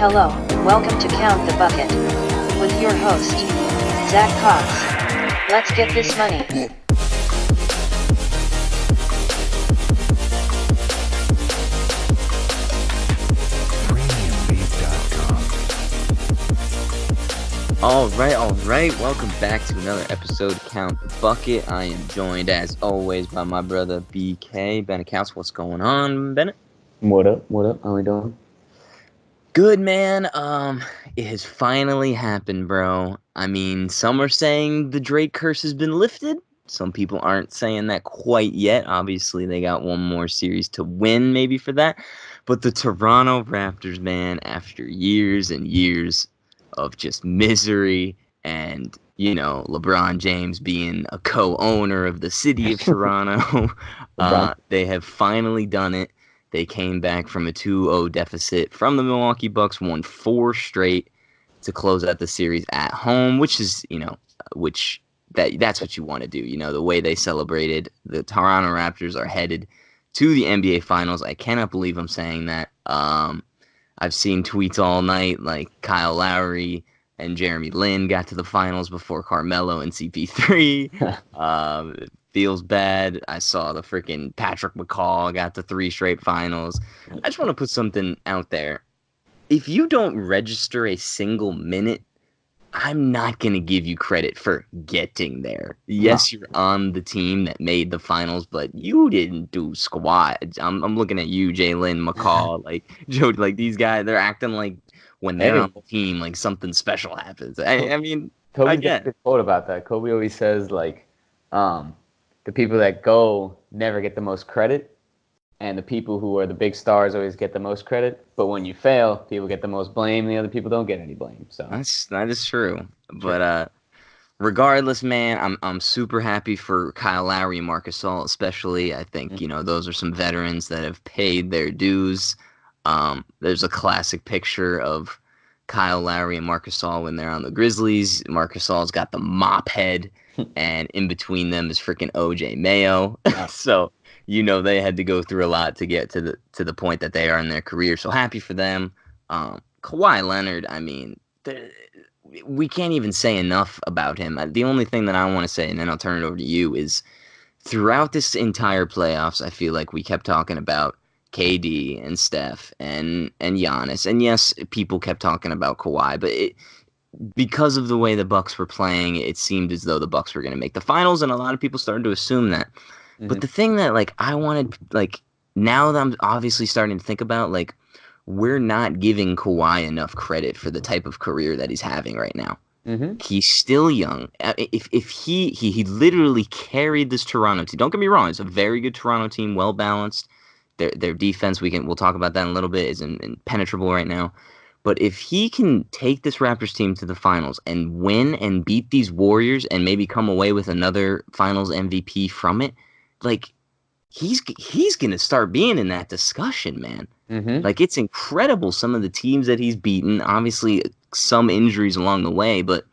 Hello, welcome to Count the Bucket. With your host, Zach Kautz. Let's get this money. All right. Welcome back to another episode of Count the Bucket. I am joined, as always, by my brother BK, Bennett Kautz. What's going on, Bennett? What up? How we doing? Good, man. It has finally happened, bro. I mean, some are saying the Drake curse has been lifted. Some people aren't saying that quite yet. Obviously, they got one more series to win, maybe, for that. But the Toronto Raptors, man, after years and years of just misery and, LeBron James being a co-owner of the city of Toronto, they have finally done it. They came back from a 2-0 deficit from the Milwaukee Bucks, won 4 straight to close out the series at home, which is, that's what you want to do. The way they celebrated. The Toronto Raptors are headed to the NBA Finals. I cannot believe I'm saying that. I've seen tweets all night like Kyle Lowry and Jeremy Lin got to the finals before Carmelo and CP3. It feels bad. I saw the freaking Patrick McCall got to 3 straight finals. I just want to put something out there. If you don't register a single minute, I'm not going to give you credit for getting there. Yes, you're on the team that made the finals, but you didn't do squat. I'm looking at you, Jalen McCall, Joe, these guys, they're acting like when they're on the team, like something special happens. I mean, Kobe's got a good quote about that. Kobe always says, the people that go never get the most credit, and the people who are the big stars always get the most credit. But when you fail, people get the most blame, and the other people don't get any blame. So that is true. But regardless, man, I'm super happy for Kyle Lowry and Marc Gasol, especially. I think those are some veterans that have paid their dues. There's a classic picture of Kyle Lowry and Marc Gasol when they're on the Grizzlies. Marc Gasol's got the mop head, and in between them is freaking OJ Mayo. So they had to go through a lot to get to the point that they are in their career. So happy for them. Kawhi Leonard, I mean, we can't even say enough about him. The only thing that I want to say, and then I'll turn it over to you, is throughout this entire playoffs, I feel like we kept talking about KD and Steph and Giannis. And yes, people kept talking about Kawhi, but because of the way the Bucks were playing, it seemed as though the Bucks were going to make the finals, and a lot of people started to assume that. Mm-hmm. But the thing that, I wanted, now that I'm obviously starting to think about, we're not giving Kawhi enough credit for the type of career that he's having right now. Mm-hmm. He's still young. If he literally carried this Toronto team. Don't get me wrong, it's a very good Toronto team, well balanced. Their defense, we'll talk about that in a little bit, is impenetrable right now. But if he can take this Raptors team to the finals and win and beat these Warriors and maybe come away with another finals MVP from it, he's going to start being in that discussion, man. Mm-hmm. It's incredible, some of the teams that he's beaten. Obviously, some injuries along the way, but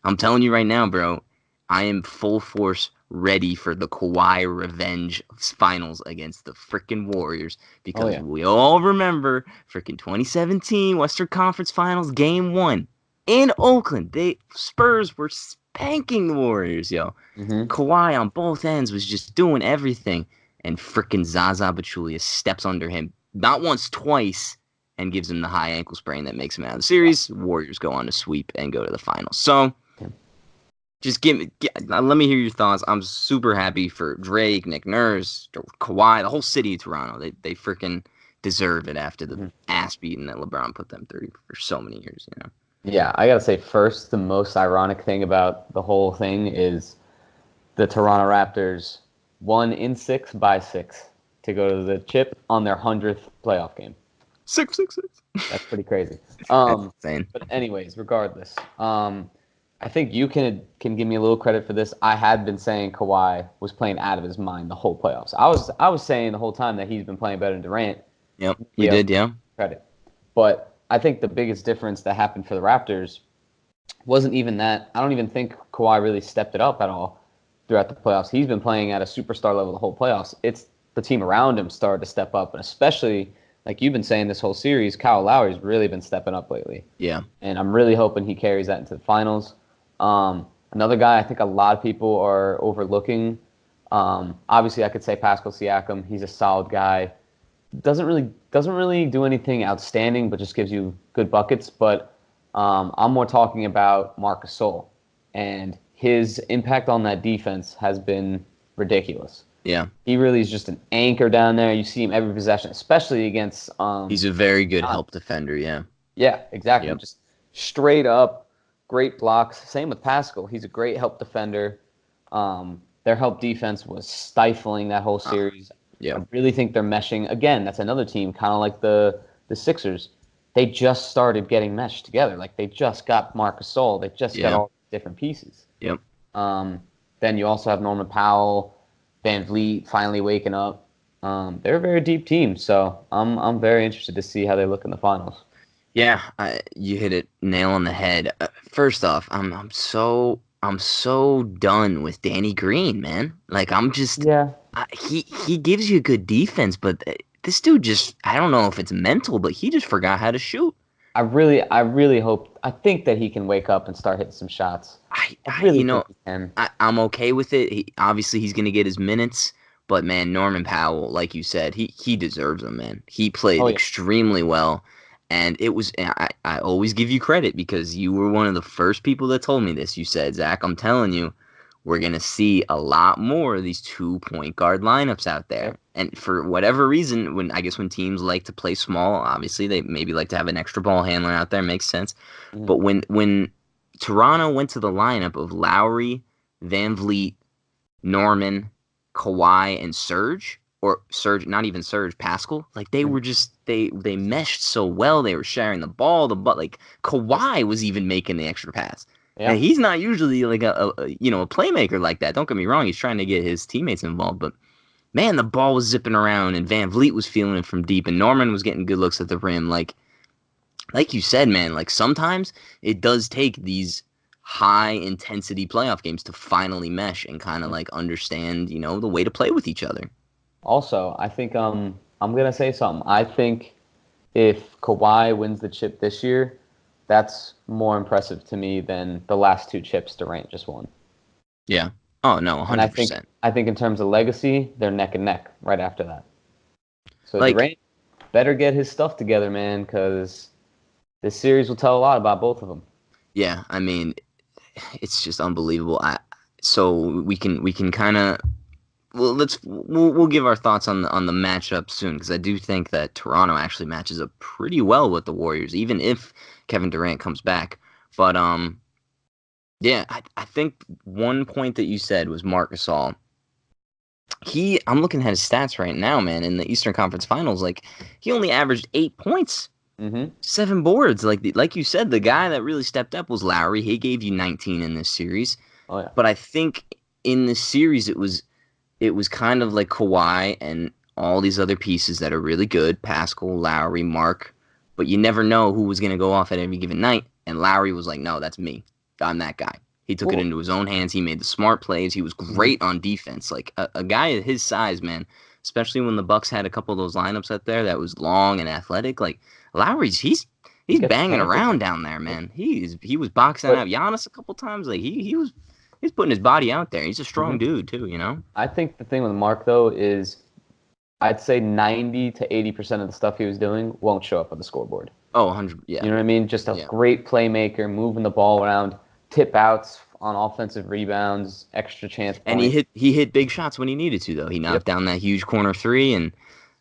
I'm telling you right now, bro, I am full force ready for the Kawhi revenge finals against the freaking Warriors, because we all remember freaking 2017 Western Conference Finals Game 1 in Oakland. Spurs were spanking the Warriors, yo. Mm-hmm. Kawhi on both ends was just doing everything, and freaking Zaza Pachulia steps under him not once, twice, and gives him the high ankle sprain that makes him out of the series. Warriors go on to sweep and go to the finals. So just let me hear your thoughts. I'm super happy for Drake, Nick Nurse, Kawhi, the whole city of Toronto. They freaking deserve it after the ass beating that LeBron put them through for so many years, Yeah, I gotta say, first, the most ironic thing about the whole thing is the Toronto Raptors won in 6 by 6 to go to the chip on their 100th playoff game. 6. That's pretty crazy. That's insane. But anyways, regardless, I think you can give me a little credit for this. I had been saying Kawhi was playing out of his mind the whole playoffs. I was saying the whole time that he's been playing better than Durant. Yep, you did, yeah. Credit. But I think the biggest difference that happened for the Raptors wasn't even that. I don't even think Kawhi really stepped it up at all throughout the playoffs. He's been playing at a superstar level the whole playoffs. It's the team around him started to step up, and especially like you've been saying this whole series, Kyle Lowry's really been stepping up lately. Yeah. And I'm really hoping he carries that into the finals. Another guy I think a lot of people are overlooking. Obviously, I could say Pascal Siakam. He's a solid guy. Doesn't really do anything outstanding, but just gives you good buckets. But I'm more talking about Marc Gasol, and his impact on that defense has been ridiculous. Yeah. He really is just an anchor down there. You see him every possession, especially against. He's a very good Giannis. help defender, yeah. Yeah, exactly. Yep. Just straight up, great blocks. Same with Pascal. He's a great help defender. Their help defense was stifling that whole series. Yeah. I really think they're meshing. Again, that's another team, kind of like the Sixers. They just started getting meshed together. Like, they just got Marc Gasol. They just got all different pieces. Yep. Then you also have Norman Powell, Van Vliet finally waking up. They're a very deep team, so I'm very interested to see how they look in the finals. Yeah, you hit it nail on the head. First off, I'm so done with Danny Green, man. Like, I'm just he gives you good defense, but this dude just, I don't know if it's mental, but he just forgot how to shoot. I really hope. I think that he can wake up and start hitting some shots. I really think he can. I'm okay with it. Obviously, he's going to get his minutes, but man, Norman Powell, like you said, he deserves them, man. He played extremely well, and it was. I always give you credit because you were one of the first people that told me this. You said, Zach, I'm telling you, we're going to see a lot more of these 2-point guard lineups out there. And for whatever reason, when teams like to play small, obviously they maybe like to have an extra ball handler out there, makes sense. Mm-hmm. But when Toronto went to the lineup of Lowry, Van Vliet, Norman, Kawhi, and not even Serge, Pascal, like they were just they meshed so well. They were sharing the ball, like Kawhi was even making the extra pass. Yeah. And he's not usually like a playmaker like that. Don't get me wrong; he's trying to get his teammates involved, but man, the ball was zipping around, and Van Vliet was feeling it from deep, and Norman was getting good looks at the rim. Like you said, man, like sometimes it does take these high-intensity playoff games to finally mesh and kind of like understand, the way to play with each other. Also, I think I'm going to say something. I think if Kawhi wins the chip this year, that's more impressive to me than the last 2 chips Durant just won. Yeah. Oh, no, 100%. And I think in terms of legacy, they're neck and neck right after that. So like, Durant better get his stuff together, man, because this series will tell a lot about both of them. Yeah, I mean, it's just unbelievable. So we can kind of we'll give our thoughts on the matchup soon, because I do think that Toronto actually matches up pretty well with the Warriors, even if Kevin Durant comes back. But yeah, I think one point that you said was Marc Gasol. I'm looking at his stats right now, man. In the Eastern Conference Finals, like he only averaged 8 points, 7 boards. Like you said, the guy that really stepped up was Lowry. He gave you 19 in this series. Oh yeah. But I think in this series, it was kind of like Kawhi and all these other pieces that are really good, Pascal, Lowry, Mark. But you never know who was going to go off at every given night. And Lowry was like, no, that's me. I'm that guy. He took it into his own hands. He made the smart plays. He was great on defense. Like a guy at his size, man, especially when the Bucks had a couple of those lineups out there that was long and athletic. Like Lowry's, he's banging around down there, man. He was boxing out Giannis a couple times. Like he's putting his body out there. He's a strong dude too, I think the thing with Mark though is I'd say 90 to 80% of the stuff he was doing won't show up on the scoreboard. Oh, 100, yeah. You know what I mean? Just a great playmaker, moving the ball around, tip outs on offensive rebounds, extra chance points. And he hit big shots when he needed to, though. He knocked down that huge corner 3, and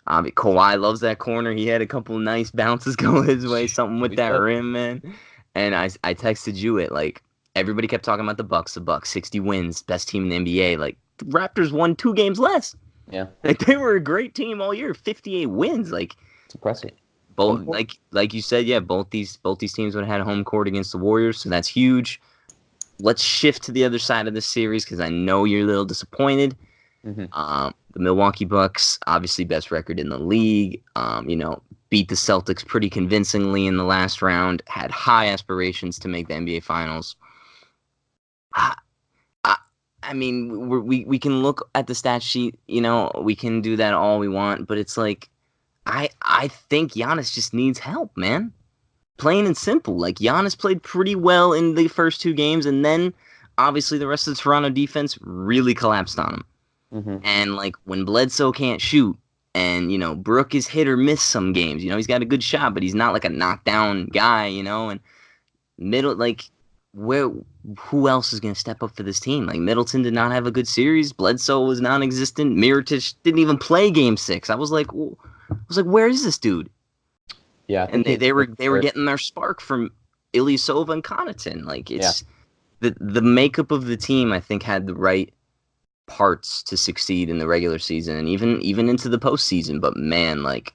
Kawhi loves that corner. He had a couple of nice bounces go his way, something with that rim, man. And I texted you it, like, everybody kept talking about the Bucks, 60 wins, best team in the NBA. Like, the Raptors won 2 games less. Yeah. Like, they were a great team all year, 58 wins. Like, it's impressive. Both, like you said, yeah, both these teams would have had home court against the Warriors, so that's huge. Let's shift to the other side of the series because I know you're a little disappointed. The Milwaukee Bucks, obviously best record in the league, beat the Celtics pretty convincingly in the last round, had high aspirations to make the NBA Finals. I mean, we can look at the stat sheet, we can do that all we want, but it's like, I think Giannis just needs help, man. Plain and simple. Like, Giannis played pretty well in the first 2 games, and then obviously the rest of the Toronto defense really collapsed on him. Mm-hmm. And like, when Bledsoe can't shoot, and Brook is hit or miss some games. He's got a good shot, but he's not like a knockdown guy. And middle like where who else is going to step up for this team? Like, Middleton did not have a good series. Bledsoe was non-existent. Mirotic didn't even play Game 6. I was like, where is this dude? Yeah, and they were getting their spark from Ilyasova and Connaughton. Like, it's the makeup of the team, I think, had the right parts to succeed in the regular season and even into the postseason. But man, like,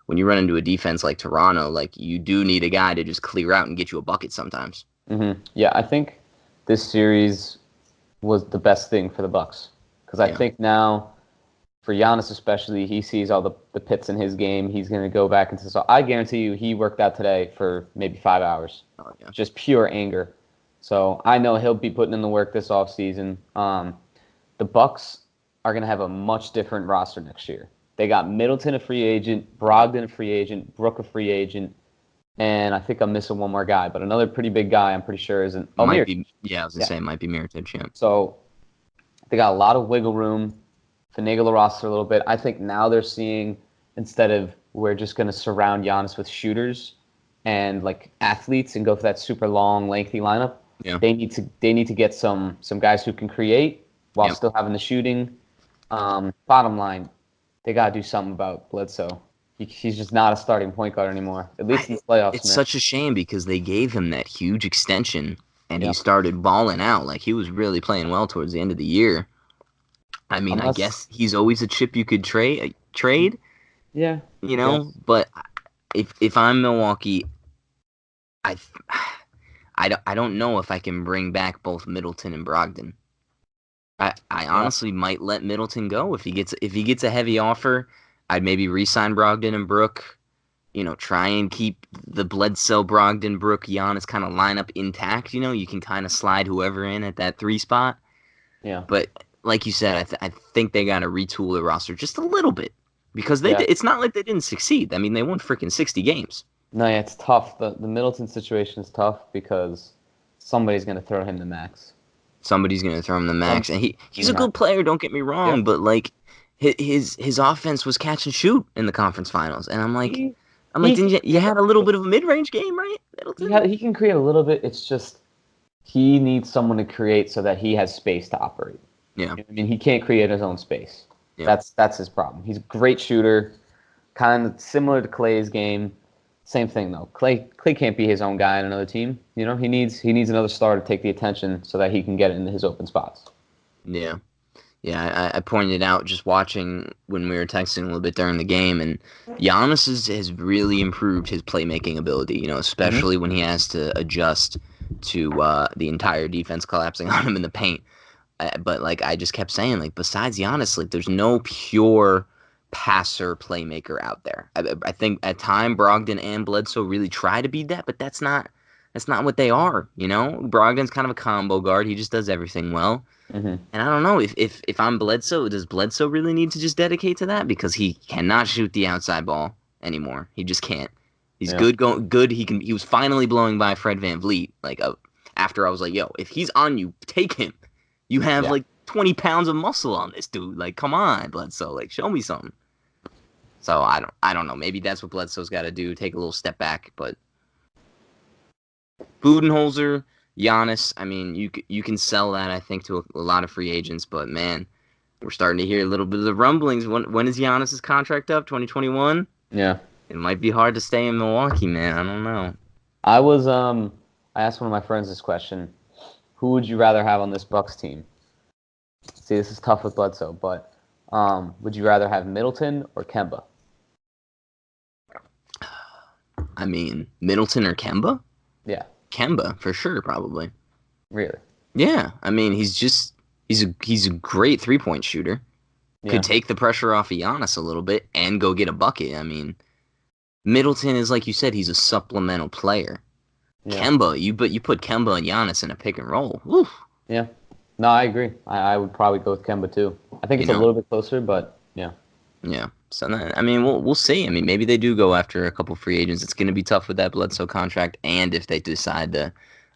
when you run into a defense like Toronto, like, you do need a guy to just clear out and get you a bucket sometimes. Mm-hmm. Yeah, I think this series was the best thing for the Bucks, because I think now, for Giannis especially, he sees all the pits in his game. He's going to go back into. So I guarantee you, he worked out today for maybe 5 hours, just pure anger. So I know he'll be putting in the work this offseason. The Bucks are going to have a much different roster next year. They got Middleton, a free agent, Brogdon, a free agent, Brook, a free agent, and I think I'm missing one more guy, but another pretty big guy, I'm pretty sure, isn't. I was going to say it might be Mirotic. Yeah. So they got a lot of wiggle room, finagle the roster a little bit. I think now they're seeing, instead of we're just going to surround Giannis with shooters and like athletes and go for that super long, lengthy lineup, they need to get some guys who can create while still having the shooting. Bottom line, they got to do something about Bledsoe. He's just not a starting point guard anymore, at least in the playoffs. It's such a shame, because they gave him that huge extension, and he started balling out. Like, he was really playing well towards the end of the year. I mean, I guess he's always a chip you could trade. Yeah. But if I'm Milwaukee, I don't know if I can bring back both Middleton and Brogdon. I honestly might let Middleton go if he gets a heavy offer. I'd maybe re-sign Brogdon and Brook. Try and keep the Bledsoe, Brogdon, Brook, Giannis kind of lineup intact. You can kind of slide whoever in at that 3 spot. Yeah. But like you said, I think they got to retool the roster just a little bit, because it's not like they didn't succeed. I mean, they won freaking 60 games. No, yeah, it's tough. The Middleton situation is tough because somebody's going to throw him the max. Somebody's going to throw him the max, and he's a good player. Don't get me wrong, but like, his offense was catch and shoot in the conference finals, and I'm like, didn't you had a little bit of a mid-range game, right? He can create a little bit. It's just he needs someone to create so that he has space to operate. Yeah, I mean, he can't create his own space. Yeah. That's his problem. He's a great shooter, kind of similar to Klay's game. Same thing though. Klay can't be his own guy on another team. He needs another star to take the attention so that he can get into his open spots. Yeah. Yeah, I pointed out just watching when we were texting a little bit during the game, and Giannis has really improved his playmaking ability, especially when he has to adjust to the entire defense collapsing on him in the paint. But like I just kept saying, like, besides Giannis, like, there's no pure passer playmaker out there. I think at time Brogdon and Bledsoe really try to be that, but that's not what they are. Brogdon's kind of a combo guard. He just does everything well. Mm-hmm. And I don't know if I'm Bledsoe, does Bledsoe really need to just dedicate to that, because he cannot shoot the outside ball anymore. He just can't. He's good. He was finally blowing by Fred VanVleet. Like after I was like, yo, if he's on you, take him. You have like 20 pounds of muscle on this dude. Like, come on, Bledsoe. Like, show me something. So I don't know. Maybe that's what Bledsoe's got to do. Take a little step back. But Budenholzer, Giannis, I mean, you can sell that, I think, to a lot of free agents. But man, we're starting to hear a little bit of the rumblings. When is Giannis' contract up? 2021? Yeah. It might be hard to stay in Milwaukee, man. I don't know. I asked one of my friends this question. Who would you rather have on this Bucks team? See, this is tough with Bledsoe, but would you rather have Middleton or Kemba? I mean, Middleton or Kemba? Yeah. Kemba, for sure, probably. Really? Yeah. I mean, he's a great three-point shooter. Yeah. Could take the pressure off of Giannis a little bit and go get a bucket. I mean, Middleton is, like you said, he's a supplemental player. Yeah. Kemba, you put Kemba and Giannis in a pick and roll. Woo. Yeah. No, I agree. I would probably go with Kemba too. I think it's a little bit closer, but yeah. Yeah. So I mean, we'll see. I mean, maybe they do go after a couple free agents. It's going to be tough with that Bledsoe contract, and if they decide to,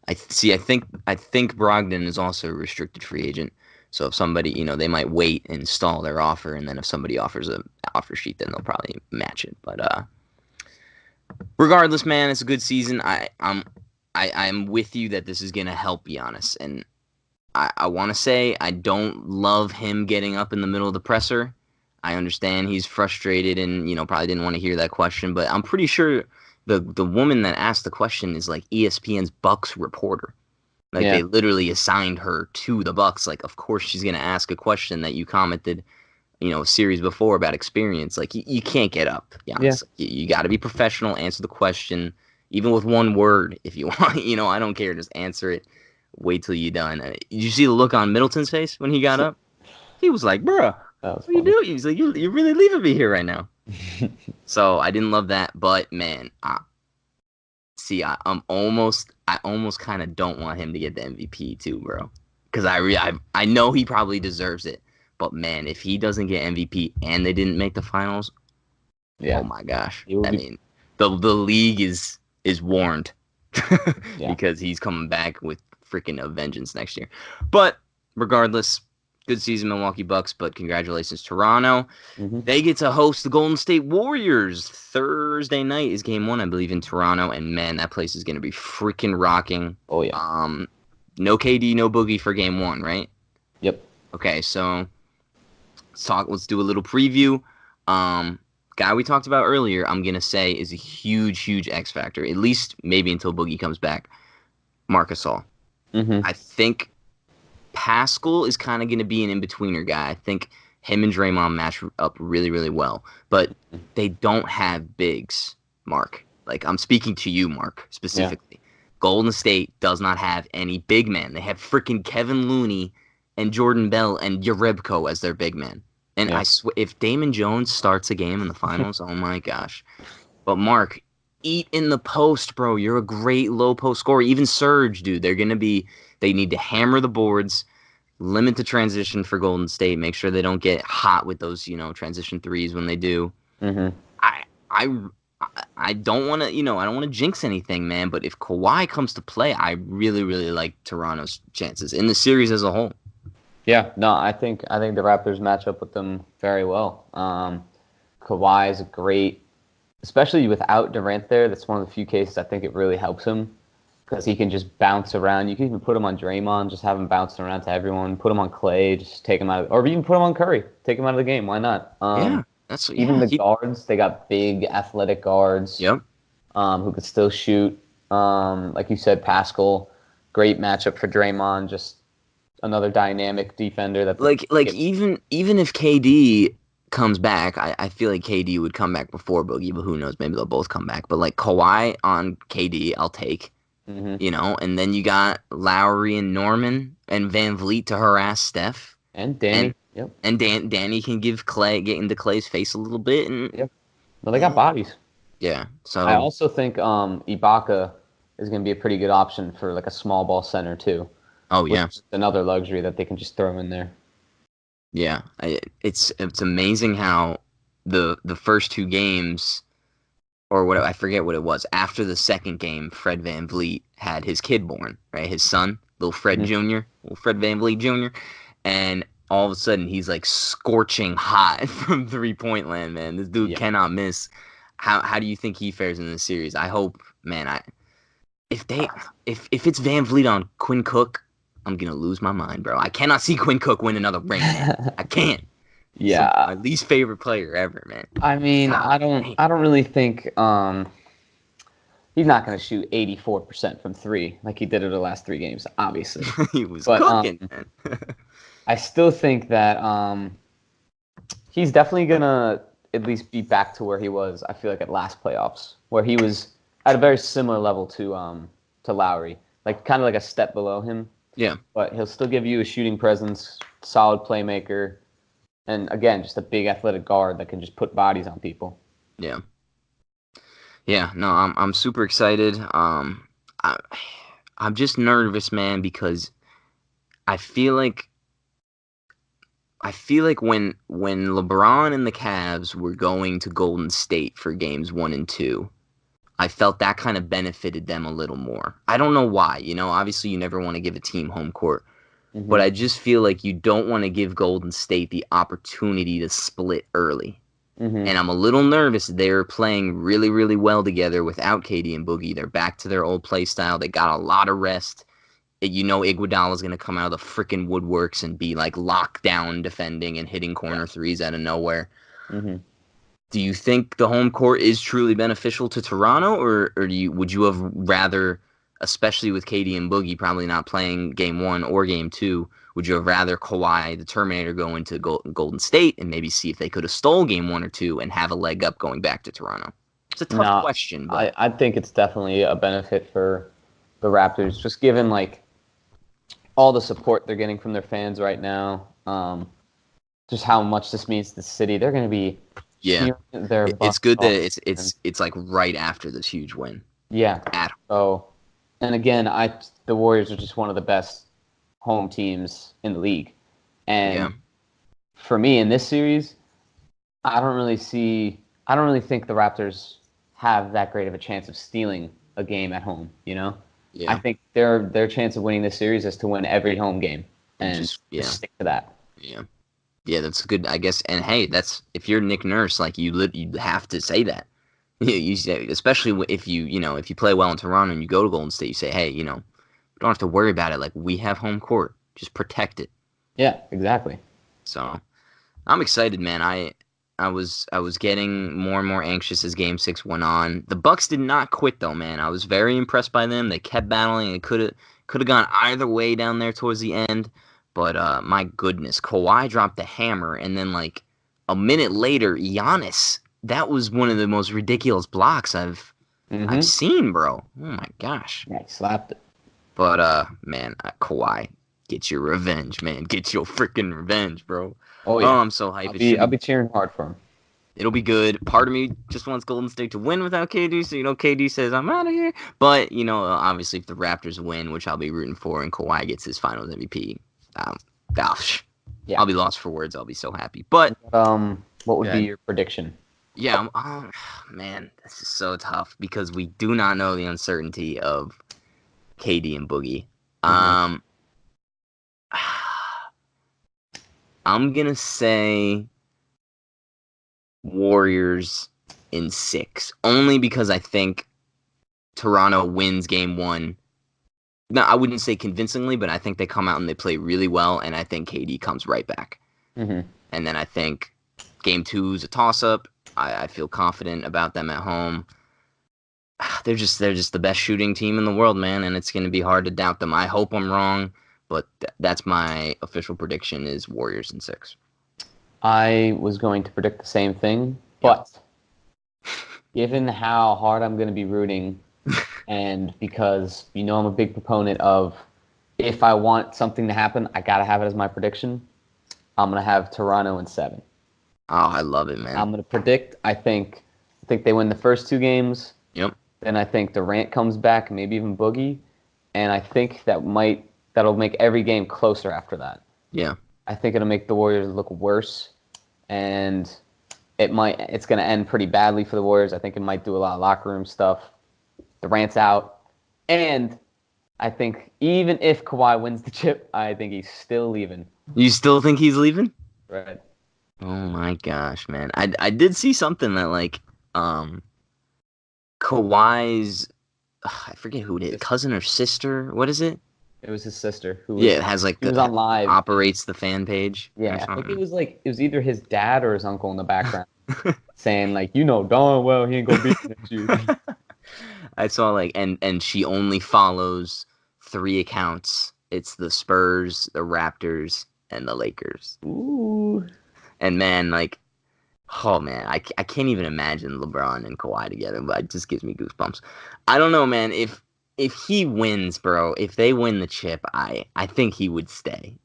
I think Brogdon is also a restricted free agent. So if somebody, they might wait and stall their offer, and then if somebody offers a offer sheet, then they'll probably match it. But regardless, man, it's a good season. I'm with you that this is going to help Giannis, and I want to say I don't love him getting up in the middle of the presser. I understand he's frustrated and, probably didn't want to hear that question, but I'm pretty sure the woman that asked the question is like ESPN's Bucks reporter. Like they literally assigned her to the Bucks. Like, of course she's going to ask a question that you commented, a series before about experience. Like you can't get up. Giannis. Yeah. You got to be professional, answer the question, even with one word if you want. I don't care. Just answer it. Wait till you're done. Did you see the look on Middleton's face when he got up? He was like, bruh, what are you doing? He's like, you're really leaving me here right now. So I didn't love that. But, man, I almost kind of don't want him to get the MVP too, bro. Because I know he probably deserves it. But, man, if he doesn't get MVP and they didn't make the finals, oh, my gosh. I mean, the league is warned because he's coming back with freaking a vengeance next year. But regardless, good season, Milwaukee Bucks, but congratulations, Toronto. Mm-hmm. They get to host the Golden State Warriors. Thursday night is game 1, I believe, in Toronto, and man, that place is going to be freaking rocking. Oh, yeah. No KD, no Boogie for game 1, right? Yep. Okay, so let's do a little preview. Guy we talked about earlier, I'm going to say is a huge, huge X factor, at least maybe until Boogie comes back. Marc Gasol. Mm-hmm. I think Pascal is kind of going to be an in-betweener guy. I think him and Draymond match up really, really well. But they don't have bigs, Mark. Like, I'm speaking to you, Mark, specifically. Yeah. Golden State does not have any big men. They have freaking Kevin Looney and Jordan Bell and Jerebko as their big men. And I swear, if Damon Jones starts a game in the finals, oh my gosh. But Mark, eat in the post, bro. You're a great low post scorer. Even Serge, dude. They need to hammer the boards, limit the transition for Golden State, make sure they don't get hot with those, transition threes when they do. Mm-hmm. I don't want to, I don't want to jinx anything, man. But if Kawhi comes to play, I really, really like Toronto's chances in the series as a whole. Yeah, no, I think the Raptors match up with them very well. Kawhi is a great, especially without Durant there. That's one of the few cases I think it really helps him because he can just bounce around. You can even put him on Draymond, just have him bouncing around to everyone. Put him on Clay, just take him out, or even put him on Curry, take him out of the game. Why not? The guards. They got big, athletic guards. Yep. Who could still shoot. Like you said, Pascal, great matchup for Draymond. Just another dynamic defender. That even if KD comes back, I feel like KD would come back before Boogie, but who knows? Maybe they'll both come back. But like Kawhi on KD, I'll take. Mm-hmm. And then you got Lowry and Norman and Van Vliet to harass Steph. And Danny. And Danny can get into Clay's face a little bit. And well, they got bodies. Yeah. So I also think Ibaka is going to be a pretty good option for like a small ball center too. Oh yeah. Another luxury that they can just throw in there. Yeah, it's amazing how the first 2 games, or what, I forget what it was, after the second game, Fred VanVleet had his kid born, right? His son, little Fred Jr., little Fred VanVleet Jr., and all of a sudden he's like scorching hot from 3-point land, man. This dude cannot miss. How do you think he fares in this series? I hope, man. If it's VanVleet on Quinn Cook, I'm gonna lose my mind, bro. I cannot see Quinn Cook win another ring, man. I can't. Yeah, my least favorite player ever, man. I mean, I don't really think he's not gonna shoot 84% from 3 like he did in the last 3 games. Obviously, he was cooking, man. I still think that he's definitely gonna at least be back to where he was. I feel like at last playoffs, where he was at a very similar level to Lowry, like kind of like a step below him. Yeah. But he'll still give you a shooting presence, solid playmaker, and again, just a big athletic guard that can just put bodies on people. Yeah. Yeah, no, I'm super excited. I'm just nervous, man, because I feel like I feel like when LeBron and the Cavs were going to Golden State for games 1 and 2, I felt that kind of benefited them a little more. I don't know why. Obviously you never want to give a team home court, but Hmm. I just feel like you don't want to give Golden State the opportunity to split early. Hmm. And I'm a little nervous. They're playing really, really well together without KD and Boogie. They're back to their old play style. They got a lot of rest. Iguodala's going to come out of the freaking woodworks and be like lockdown defending and hitting corner threes out of nowhere. Hmm. Do you think the home court is truly beneficial to Toronto, or would you have rather, especially with KD and Boogie probably not playing game 1 or game 2, would you have rather Kawhi, the Terminator, go into Golden State and maybe see if they could have stole game 1 or 2 and have a leg up going back to Toronto? It's a tough No, question, but I think it's definitely a benefit for the Raptors, just given like all the support they're getting from their fans right now. Just how much this means to the city. They're going to be yeah, cheering their it's butts good that off. it's like right after this huge win Yeah. at So, and again, the Warriors are just one of the best home teams in the league. And yeah. for me in this series, I don't really think the Raptors have that great of a chance of stealing a game at home, I Yeah, think their chance of winning this series is to win every home game and just just stick to that. yeah. Yeah, that's good, I guess. And hey, that's if you're Nick Nurse, like you have to say that. You say, especially if if you play well in Toronto and you go to Golden State, you say, hey, we don't have to worry about it. Like we have home court, just protect it. Yeah, exactly. So I'm excited, man. I was getting more and more anxious as Game 6 went on. The Bucks did not quit though, man. I was very impressed by them. They kept battling. It could have gone either way down there towards the end. But my goodness, Kawhi dropped the hammer, and then like a minute later, Giannis. That was one of the most ridiculous blocks I've Mm-hmm. seen, bro. Oh my gosh. Yeah, he slapped it. But man, Kawhi, get your revenge, man. Get your freaking revenge, bro. Oh Oh, yeah, I'm so hyped. I'll It be should I'll be be cheering hard for him. It'll be good. Part of me just wants Golden State to win without KD, so KD says I'm out of here. But obviously, if the Raptors win, which I'll be rooting for, and Kawhi gets his Finals MVP, um, gosh, Yeah. I'll be lost for words. I'll be so happy. But What would yeah, be your prediction? yeah, man, this is so tough because we do not know the uncertainty of KD and Boogie. Mhm. Um, I'm gonna say Warriors in 6, only because I think Toronto wins game 1. No, I wouldn't say convincingly, but I think they come out and they play really well, and I think KD comes right back. Mm-hmm. And then I think game 2 is a toss-up. I feel confident about them at home. They're just the best shooting team in the world, man, and it's going to be hard to doubt them. I hope I'm wrong, but that's my official prediction is Warriors in 6. I was going to predict the same thing, but given how hard I'm going to be rooting, and because I'm a big proponent of if I want something to happen, I gotta have it as my prediction. I'm gonna have Toronto in 7. Oh, I love it, man. I'm gonna predict. I think they win the first 2 games. Yep. Then I think Durant comes back, maybe even Boogie, and I think that'll make every game closer after that. Yeah. I think it'll make the Warriors look worse, and it's going to end pretty badly for the Warriors. I think it might do a lot of locker room stuff. Durant's out, and I think even if Kawhi wins the chip, I think he's still leaving. You still think he's leaving? Right. Oh my gosh, man. I did see something that like Kawhi's I forget who it is, cousin or sister. What is it? It was his sister who Yeah, it has like he was on live. operates the fan page. or Yeah, I think something. it was either his dad or his uncle in the background saying like, darn well he ain't gonna be here next year. I saw like and she only follows 3 accounts. It's the Spurs, the Raptors, and the Lakers. Ooh. And man, like, oh man, I can't even imagine LeBron and Kawhi together, but it just gives me goosebumps. I don't know, man. If he wins, bro, if they win the chip, I think he would stay.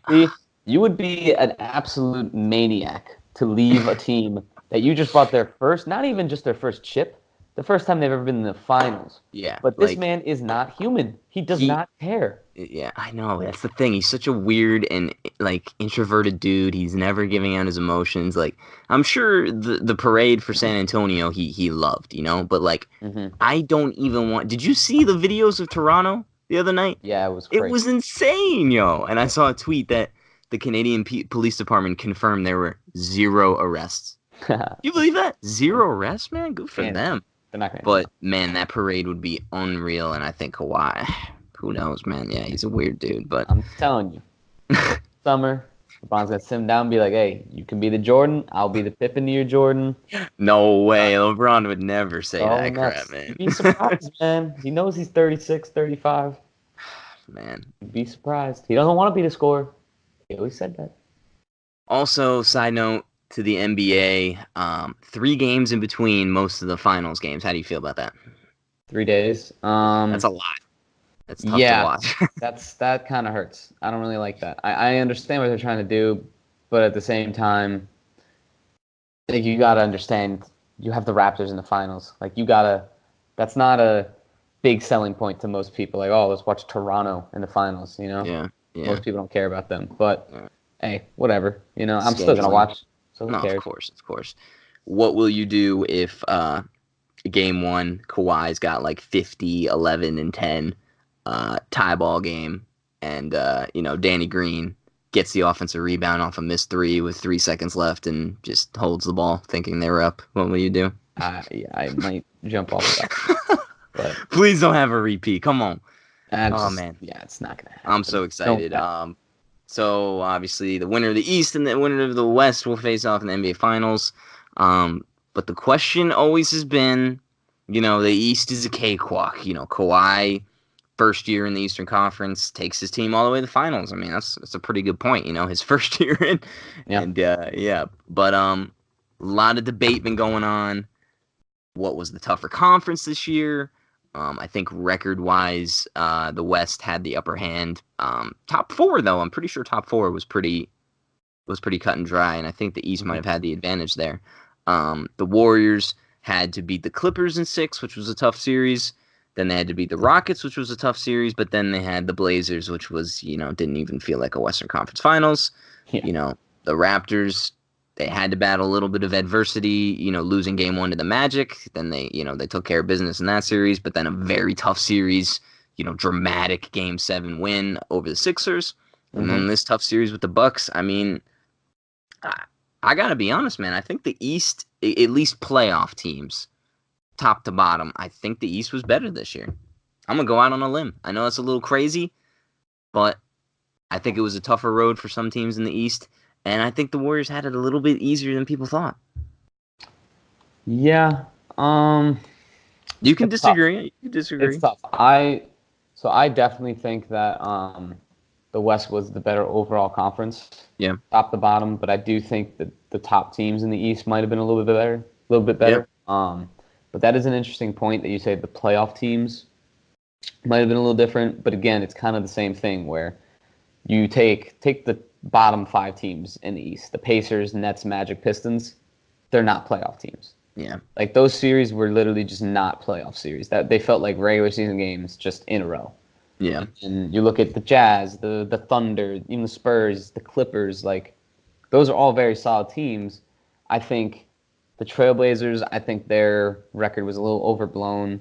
See, you would be an absolute maniac to leave a team that you just brought their first, not even just their first chip, the first time they've ever been in the finals. Yeah, But this man is not human. He does not care. Yeah, I know. That's the thing. He's such a weird and like introverted dude. He's never giving out his emotions. Like I'm sure the parade for San Antonio he loved, but like I don't even want. Did you see the videos of Toronto the other night? Yeah, it was It crazy. was insane, yo. And I saw a tweet that the Canadian Police Department confirmed there were 0 arrests. You believe that? 0 arrests, man? Good for them. They're not gonna. But man, that parade would be unreal, and I think Kawhi. Who knows, man? Yeah, he's a weird dude, but I'm telling you, summer, LeBron's gonna sit him down and be like, "Hey, you can be the Jordan. I'll be the Pippen to your Jordan." No way, LeBron would never say that nuts. crap, man. You'd be surprised, man. He knows he's 36, 35. Man. You'd be surprised. He doesn't want to be the scorer. He always said that. Also, side note to the NBA, 3 games in between most of the finals games. How do you feel about that? 3 days. That's a lot. That's tough to watch. that kind of hurts. I don't really like that. I understand what they're trying to do, but at the same time, like, you got to understand you have the Raptors in the finals. Like, that's not a big selling point to most people. Like, oh, let's watch Toronto in the finals, Yeah. Most people don't care about them. But, hey, whatever. I'm still going to watch. So who cares? Of course. What will you do if game 1, Kawhi's got like 50, 11, and 10, tie ball game, and Danny Green gets the offensive rebound off a missed 3 with 3 seconds left and just holds the ball thinking they were up? What will you do? I might jump off of that. But please don't have a repeat. Come on. Man. Yeah, it's not going to happen. I'm so excited. So obviously the winner of the East and the winner of the West will face off in the NBA Finals. But the question always has been, the East is a cakewalk. Kawhi, first year in the Eastern Conference, takes his team all the way to the Finals. I mean, that's a pretty good point. His first year in. Yeah. And but a lot of debate been going on. What was the tougher conference this year? I think record-wise, the West had the upper hand. Top 4, though, I'm pretty sure top 4 was pretty cut and dry, and I think the East might have had the advantage there. The Warriors had to beat the Clippers in 6, which was a tough series. Then they had to beat the Rockets, which was a tough series. But then they had the Blazers, which was, didn't even feel like a Western Conference Finals. Yeah. The Raptors, they had to battle a little bit of adversity, losing game 1 to the Magic. Then they took care of business in that series, but then a very tough series, dramatic game 7 win over the Sixers. And then this tough series with the Bucks. I mean, I got to be honest, man. I think the East, at least playoff teams, top to bottom, I think the East was better this year. I'm going to go out on a limb. I know that's a little crazy, but I think it was a tougher road for some teams in the East. And I think the Warriors had it a little bit easier than people thought. Yeah. You can disagree. Tough. You can disagree. It's tough. I definitely think that the West was the better overall conference. Yeah. Top to bottom, but I do think that the top teams in the East might have been a little bit better. Yeah. But that is an interesting point that you say the playoff teams might have been a little different. But again, it's kind of the same thing where you take the bottom 5 teams in the East, the Pacers, Nets, Magic, Pistons, they're not playoff teams. Yeah. Like, those series were literally just not playoff series. That they felt like regular season games just in a row. Yeah. And you look at the Jazz, the Thunder, even the Spurs, the Clippers, like, those are all very solid teams. I think the Trailblazers, I think their record was a little overblown.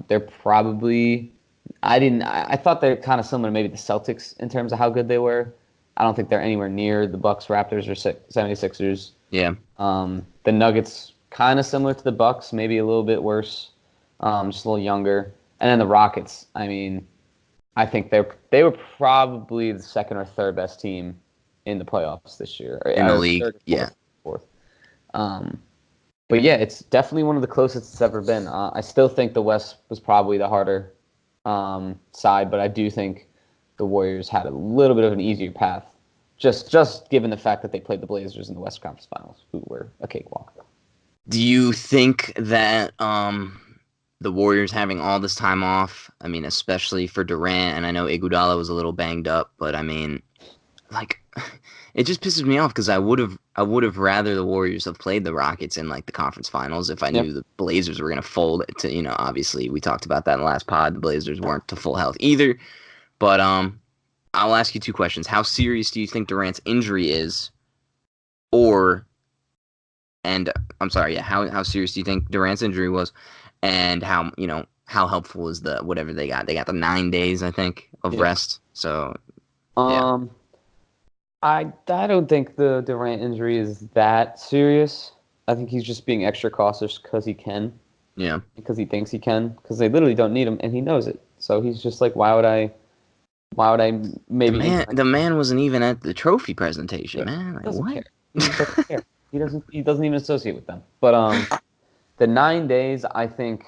They're probably I thought they're kind of similar to maybe the Celtics in terms of how good they were. I don't think they're anywhere near the Bucks, Raptors, or 76ers. Yeah. The Nuggets, kind of similar to the Bucks, maybe a little bit worse, just a little younger. And then the Rockets, I mean, I think they were probably the second or third best team in the playoffs this year. In the league, fourth. But yeah, it's definitely one of the closest it's ever been. I still think the West was probably the harder side, but I do think the Warriors had a little bit of an easier path, just given the fact that they played the Blazers in the Western Conference Finals, who were a cakewalk. Do you think that the Warriors having all this time off, I mean, especially for Durant, and I know Iguodala was a little banged up, but I mean, like, it just pisses me off because I would have I would have rather the Warriors have played the Rockets in like the conference finals if I knew the Blazers were going to fold to, obviously we talked about that in the last pod. The Blazers weren't to full health either. But I'll ask you two questions. How serious do you think Durant's injury is? How serious do you think Durant's injury was? And how helpful is the whatever they got? They got the 9 days, I think, of rest. So I don't think the Durant injury is that serious. I think he's just being extra cautious because he can. Yeah. Because he thinks he can. Because they literally don't need him, and he knows it. So he's just like, why would I maybe... The man wasn't even at the trophy presentation, man. Like, doesn't what? care. He doesn't care. He doesn't even associate with them. But the 9 days, I think,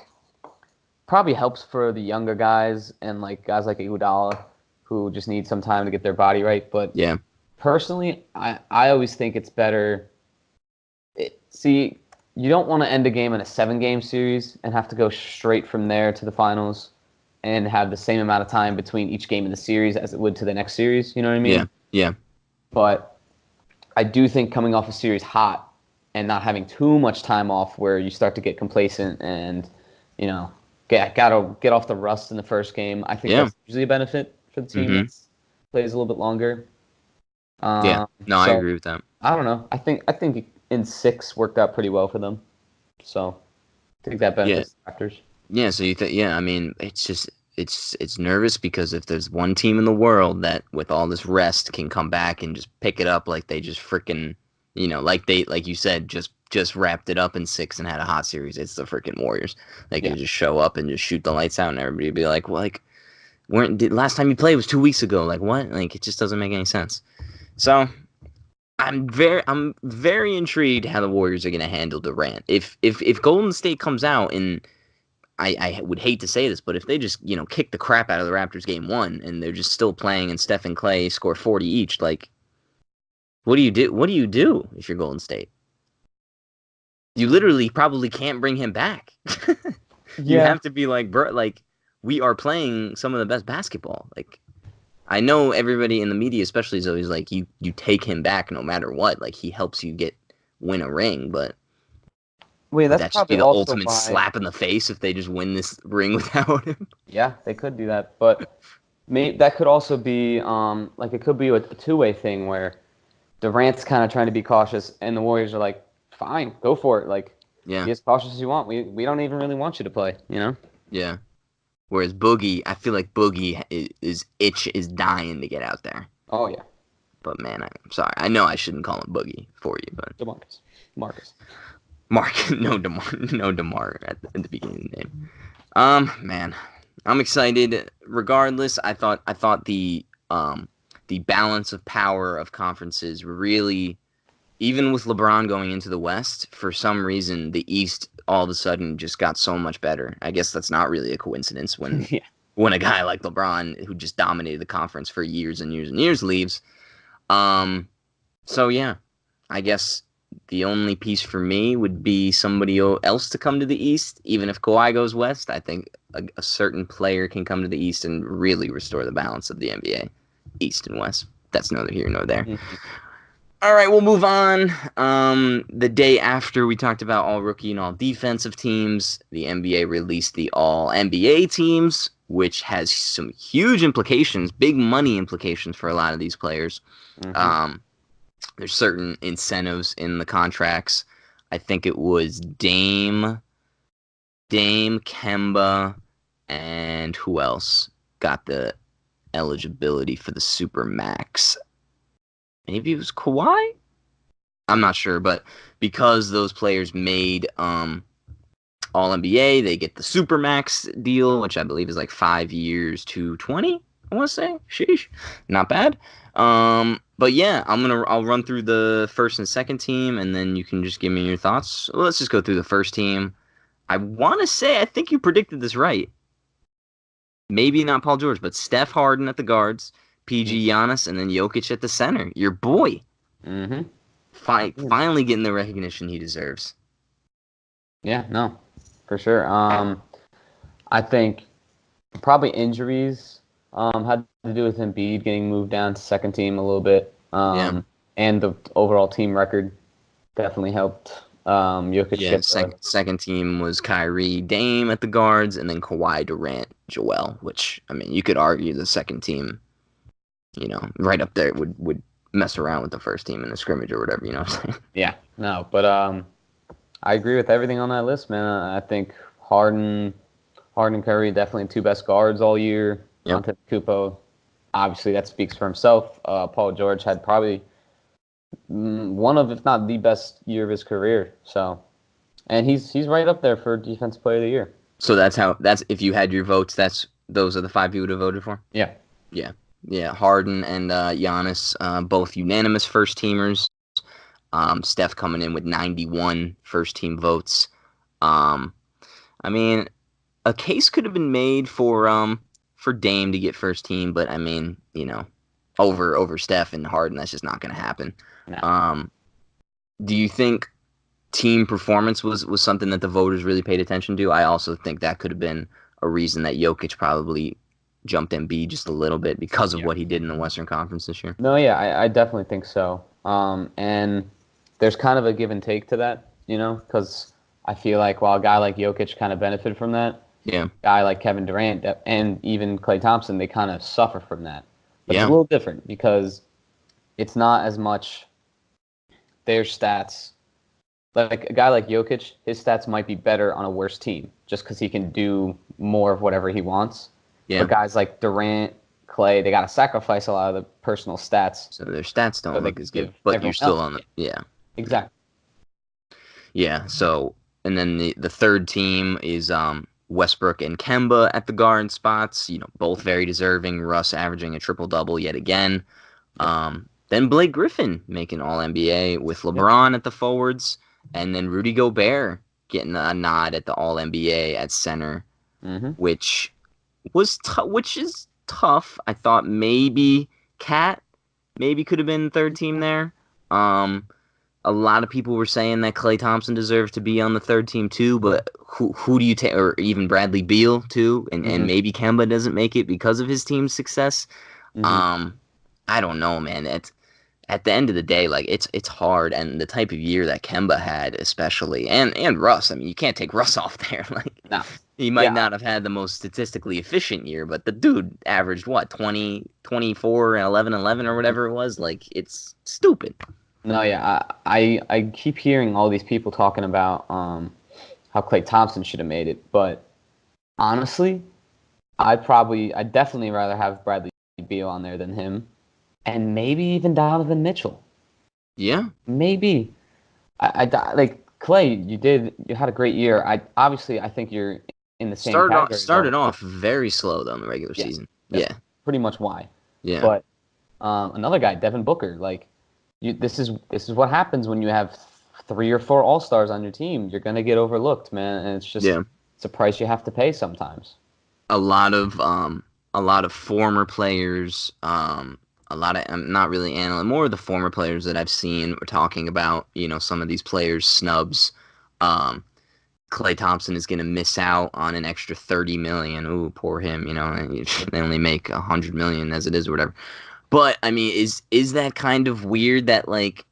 probably helps for the younger guys and like guys like Iguodala who just need some time to get their body right. But yeah. Personally, I always think it's better. You don't want to end a game in a 7-game series and have to go straight from there to the finals and have the same amount of time between each game in the series as it would to the next series. You know what I mean? Yeah. But I do think coming off a series hot and not having too much time off where you start to get complacent and, gotta get off the rust in the first game, I think that's usually a benefit for the team that plays a little bit longer. I agree with that. I don't know. I think in 6 worked out pretty well for them. So I think that benefits the Raptors. Yeah, so you think I mean, it's just it's nervous because if there's one team in the world that with all this rest can come back and just pick it up like they just freaking, like you said, just wrapped it up in 6 and had a hot series, it's the freaking Warriors. They can just show up and just shoot the lights out and everybody would be like, well, like last time you played was 2 weeks ago. Like what? Like it just doesn't make any sense. So I'm very intrigued how the Warriors are going to handle Durant. If Golden State comes out and I would hate to say this, but if they just kick the crap out of the Raptors game 1 and they're just still playing and Steph and Clay score 40 each, like what do you do? What do you do if you're Golden State? You literally probably can't bring him back. You have to be like, bro, like we are playing some of the best basketball. Like. I know everybody in the media especially is always like, you take him back no matter what. Like, he helps you win a ring, but would that just be the ultimate slap in the face if they just win this ring without him? Yeah, they could do that. But that could also be, it could be a two-way thing where Durant's kind of trying to be cautious, and the Warriors are like, fine, go for it. Like, be as cautious as you want. We don't even really want you to play, Yeah. Whereas Boogie, I feel like Boogie is dying to get out there. Oh, yeah. But, man, I'm sorry. I know I shouldn't call him Boogie for you, but... Marcus. No DeMar at the beginning of the name. Man, I'm excited. Regardless, I thought the balance of power of conferences really... Even with LeBron going into the West, for some reason, the East all of a sudden just got so much better. I guess that's not really a coincidence when a guy like LeBron, who just dominated the conference for years and years and years, leaves. So, yeah, I guess the only piece for me would be somebody else to come to the East. Even if Kawhi goes West, I think a certain player can come to the East and really restore the balance of the NBA, East and West. That's neither here nor there. All right, we'll move on. The day after we talked about all rookie and all defensive teams, the NBA released the all NBA teams, which has some huge implications, big money implications for a lot of these players. There's certain incentives in the contracts. I think it was Dame, Kemba, and who else got the eligibility for the Supermax? Maybe it was Kawhi? I'm not sure, but because those players made All-NBA, they get the Supermax deal, which I believe is like 5 years to 20, I want to say. Sheesh. Not bad. But yeah, I'll run through the first and second team, and then you can just give me your thoughts. Well, let's just go through the first team. I want to say, I think you predicted this right. Maybe not Paul George, but Steph Harden at the guards, PG Giannis, and then Jokic at the center. Your boy. Finally getting the recognition he deserves. Yeah, no, for sure. I think probably injuries had to do with Embiid getting moved down to second team a little bit, and the overall team record definitely helped Jokic Yeah, get the second team was Kyrie, Dame at the guards, and then Kawhi, Durant, Joel. Which I mean, you could argue the second team, right up there would mess around with the first team in the scrimmage or whatever. You know what I'm saying? yeah. No, but I agree with everything on that list, man. I think Harden and Curry definitely two best guards all year. Yep. Antetokounmpo, obviously that speaks for himself. Paul George had probably one of, if not the best year of his career. So, and he's right up there for Defensive Player of the Year. So that's if you had your votes, those are the five you would have voted for. Yeah. Yeah. Harden and Giannis, both unanimous first teamers. Steph coming in with 91 first team votes. I mean, a case could have been made for Dame to get first team, but I mean, over Steph and Harden, that's just not going to happen. No. Do you think team performance was something that the voters really paid attention to? I also think that could have been a reason that Jokic probably jumped Embiid just a little bit because of what he did in the Western Conference this year. No, yeah, I definitely think so. And there's kind of a give and take to that, because I feel like while a guy like Jokic kind of benefited from that, Yeah. a guy like Kevin Durant and even Klay Thompson, they kind of suffer from that. But Yeah. it's a little different because it's not as much their stats. Like a guy like Jokic, his stats might be better on a worse team just because he can do more of whatever he wants. Yeah. But guys like Durant, Klay, they got to sacrifice a lot of the personal stats. So their stats don't So they look as give good, but you're everyone still else- on the yeah. Exactly. Yeah. So and then the third team is Westbrook and Kemba at the guard spots. Both very deserving. Russ averaging a triple double yet again. Then Blake Griffin making All NBA with LeBron at the forwards, and then Rudy Gobert getting a nod at the All NBA at center, which is tough. I thought maybe Cat could have been third team there. A lot of people were saying that Klay Thompson deserves to be on the third team too, but who do you take, or even Bradley Beal too, and maybe Kemba doesn't make it because of his team's success. I don't know, man. At the end of the day, like it's hard, and the type of year that Kemba had, especially, and Russ. I mean, you can't take Russ off there. Like, No. he might not have had the most statistically efficient year, but the dude averaged what 20, 24, 11, 11 or whatever it was. Like, it's stupid. No, yeah, I keep hearing all these people talking about how Klay Thompson should have made it, but honestly, I'd definitely rather have Bradley Beal on there than him, and maybe even Donovan Mitchell. Yeah, maybe. I like Klay. You had a great year. I think you're in the same category. Started off very slow though in the regular season. That's pretty much why. Yeah, but another guy, Devin Booker, like. This is what happens when you have 3 or 4 All-Stars on your team. You're gonna get overlooked, man, and it's just it's a price you have to pay sometimes. A lot of former players, a lot of not really analysts, more of the former players that I've seen were talking about, some of these players snubs. Klay Thompson is going to miss out on an extra $30 million. Ooh, poor him. They only make $100 million as it is or whatever. But I mean, is that kind of weird that like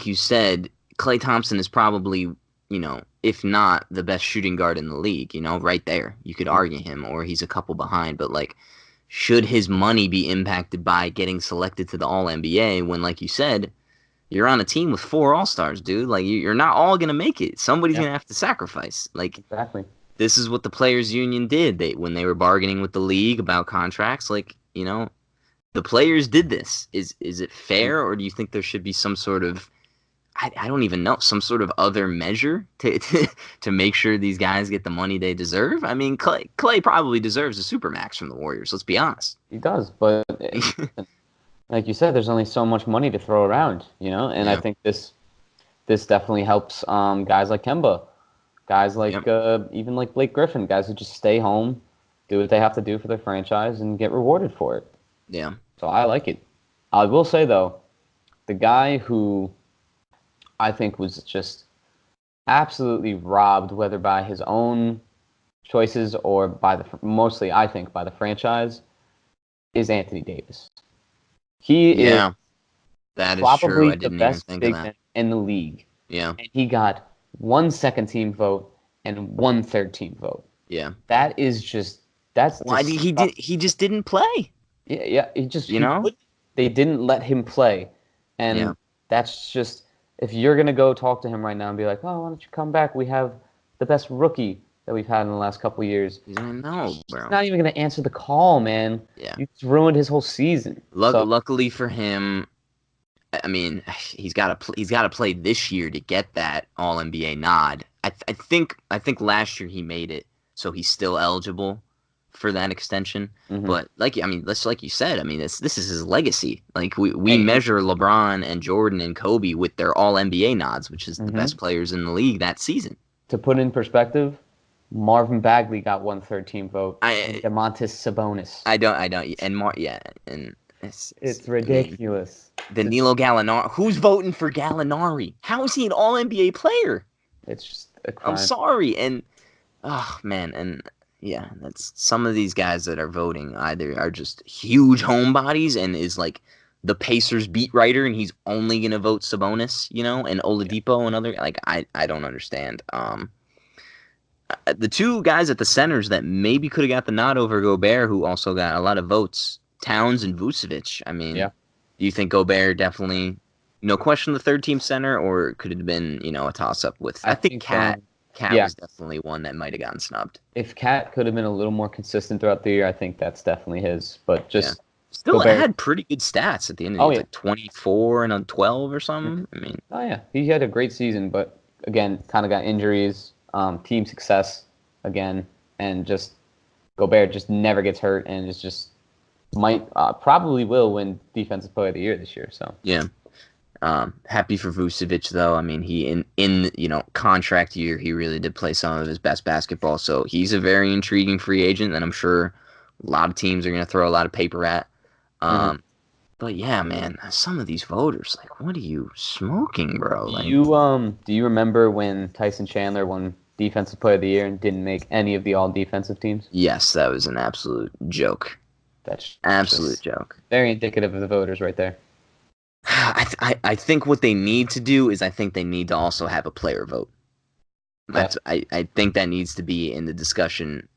you said, Klay Thompson is probably, if not the best shooting guard in the league, right there. You could argue him, or he's a couple behind, but like, should his money be impacted by getting selected to the All NBA when, like you said, you're on a team with 4 All-Stars, dude? Like, you're not all gonna make it. Somebody's gonna have to sacrifice. Like, exactly. This is what the players' union did. When they were bargaining with the league about contracts, like, the players did this. Is it fair, or do you think there should be some sort of, I don't even know, some sort of other measure to make sure these guys get the money they deserve? I mean, Klay probably deserves a supermax from the Warriors. Let's be honest. He does, but like you said, there's only so much money to throw around, And I think this definitely helps guys like Kemba, guys like even like Blake Griffin, guys who just stay home, do what they have to do for their franchise, and get rewarded for it. Yeah. So I like it. I will say, though, the guy who I think was just absolutely robbed, whether by his own choices or mostly, I think, by the franchise, is Anthony Davis. He is that is probably true. I the didn't even best think big of that. man in the league. Yeah. And he got 1 second-team vote and 1 third-team vote. Yeah. That is just that's Why he just didn't play? Yeah. They didn't let him play, and that's just if you're gonna go talk to him right now and be like, oh, why don't you come back? We have the best rookie that we've had in the last couple of years. He's like, no, bro. He's not even gonna answer the call, man. Yeah. You just ruined his whole season. Luckily for him, I mean, he's got to play this year to get that All NBA nod. I think last year he made it, so he's still eligible for that extension. Mm-hmm. But like you said, I mean, this is his legacy. Like we measure LeBron and Jordan and Kobe with their All NBA nods, which is the best players in the league that season. To put in perspective, Marvin Bagley got 1 third-team vote. And Domantas Sabonis. I don't, and it's ridiculous. Danilo Gallinari. Who's voting for Gallinari? How is he an All NBA player? It's just a crime. I'm sorry, and oh man, and yeah, that's some of these guys that are voting either are just huge homebodies and is like the Pacers beat writer, and he's only gonna vote Sabonis, and Oladipo and other like I don't understand. The two guys at the centers that maybe could have got the nod over Gobert, who also got a lot of votes, Towns and Vucevic. I mean, do you think Gobert definitely, no question, the third-team center, or could it have been, a toss-up with? I think Cat was definitely one that might have gotten snubbed. If Cat could have been a little more consistent throughout the year, I think that's definitely his. But just still Gobert had pretty good stats at the end of the year, like 24 and a 12 or something. I mean, he had a great season, but again, kind of got injuries, team success again, and just Gobert just never gets hurt, and it's just might probably will win Defensive Player of the Year this year. So yeah. Happy for Vucevic though. I mean, he in contract year, he really did play some of his best basketball. So he's a very intriguing free agent that I'm sure a lot of teams are going to throw a lot of paper at. But yeah, man, some of these voters, like, what are you smoking, bro? Like, do you remember when Tyson Chandler won Defensive Player of the Year and didn't make any of the all defensive teams? Yes, that was an absolute joke. That's absolute joke. Very indicative of the voters right there. I think what they need to do is I think they need to also have a player vote. I think that needs to be in the discussion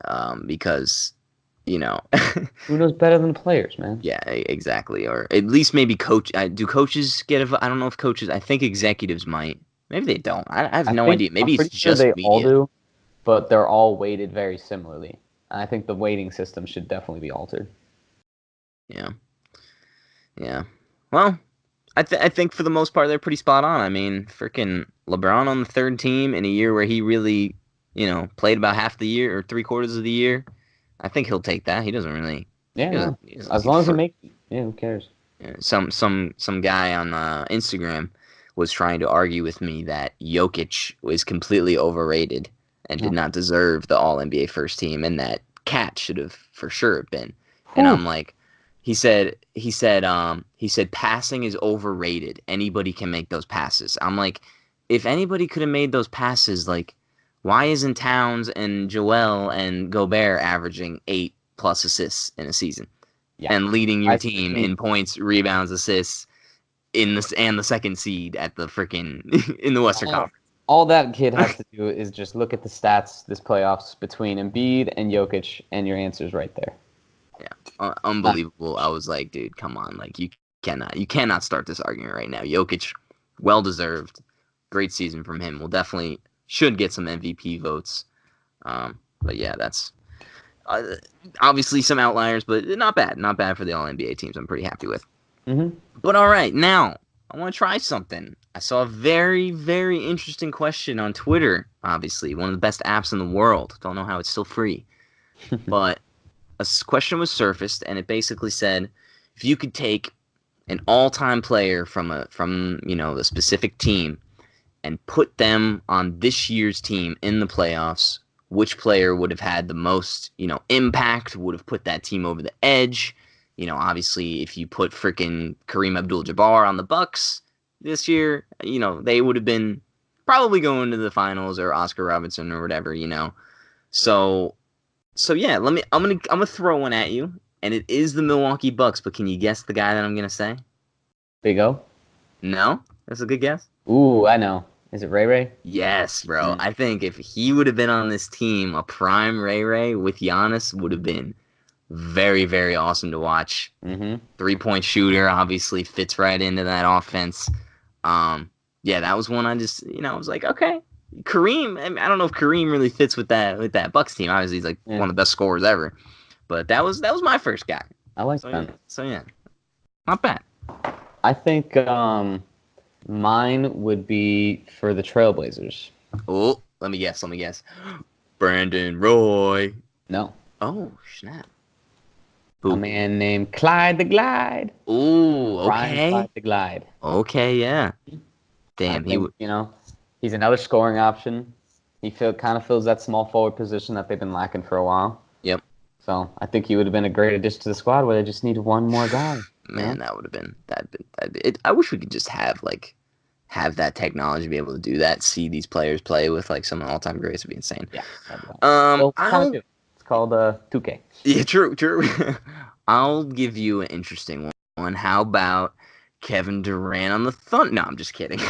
because, who knows better than the players, man? Yeah, exactly. Or at least maybe do coaches get a vote? I don't know if coaches. I think executives might. Maybe they don't. I have no idea. Maybe it's just they media. all do, but they're all weighted very similarly. And I think the weighting system should definitely be altered. Yeah. Well, I think for the most part they're pretty spot on. I mean, freaking LeBron on the third team in a year where he really, played about half the year or 3/4 of the year. I think he'll take that. He doesn't really. Yeah. As long as he makes. Yeah, who cares? Some guy on Instagram was trying to argue with me that Jokic was completely overrated and did not deserve the All NBA first team, and that Cat should have for sure been. And I'm like, he said passing is overrated. Anybody can make those passes. I'm like, if anybody could have made those passes, like, why isn't Towns and Joel and Gobert averaging 8+ assists in a season and leading your team in points, rebounds, assists and the second seed at the freaking in the Western Conference? All that kid has to do is just look at the stats this playoffs between Embiid and Jokic, and your answer's right there. Yeah, unbelievable. I was like, dude, come on. Like, you cannot start this argument right now. Jokic, well-deserved. Great season from him. Definitely should get some MVP votes. But yeah, that's obviously some outliers, but not bad. Not bad for the All-NBA teams. I'm pretty happy with. Mm-hmm. But all right, now I want to try something. I saw a very, very interesting question on Twitter, obviously. One of the best apps in the world. Don't know how it's still free. But a question was surfaced, and it basically said, if you could take an all-time player from a specific team and put them on this year's team in the playoffs, which player would have had the most, impact, would have put that team over the edge? Obviously, if you put freaking Kareem Abdul-Jabbar on the Bucks this year, they would have been probably going to the finals, or Oscar Robertson or whatever, So yeah, I'm gonna throw one at you, and it is the Milwaukee Bucks. But can you guess the guy that I'm gonna say? Big O? No, that's a good guess. Ooh, I know. Is it Ray Ray? Yes, bro. Mm. I think if he would have been on this team, a prime Ray Ray with Giannis would have been very, very awesome to watch. Mm-hmm. 3-point shooter obviously fits right into that offense. Yeah, that was one I just, I was like, okay. Kareem, I don't know if Kareem really fits with that Bucks team. Obviously, he's like one of the best scorers ever. But that was my first guy. I like So, that. So yeah, not bad. I think mine would be for the Trailblazers. Oh, let me guess. Brandon Roy. No. Oh, snap. A Who? man named Clyde the Glide. Ooh, Brian okay. Clyde the Glide. Okay, yeah. Damn, I think, he's another scoring option. He kind of fills that small forward position that they've been lacking for a while. Yep. So I think he would have been a great addition to the squad where they just need one more guy. Man, that would have been it. I wish we could just have that technology to be able to do that. See these players play with like some all-time greats would be insane. Yeah. It's called 2K. Yeah, true. I'll give you an interesting one. How about Kevin Durant on the Thunder? No, I'm just kidding.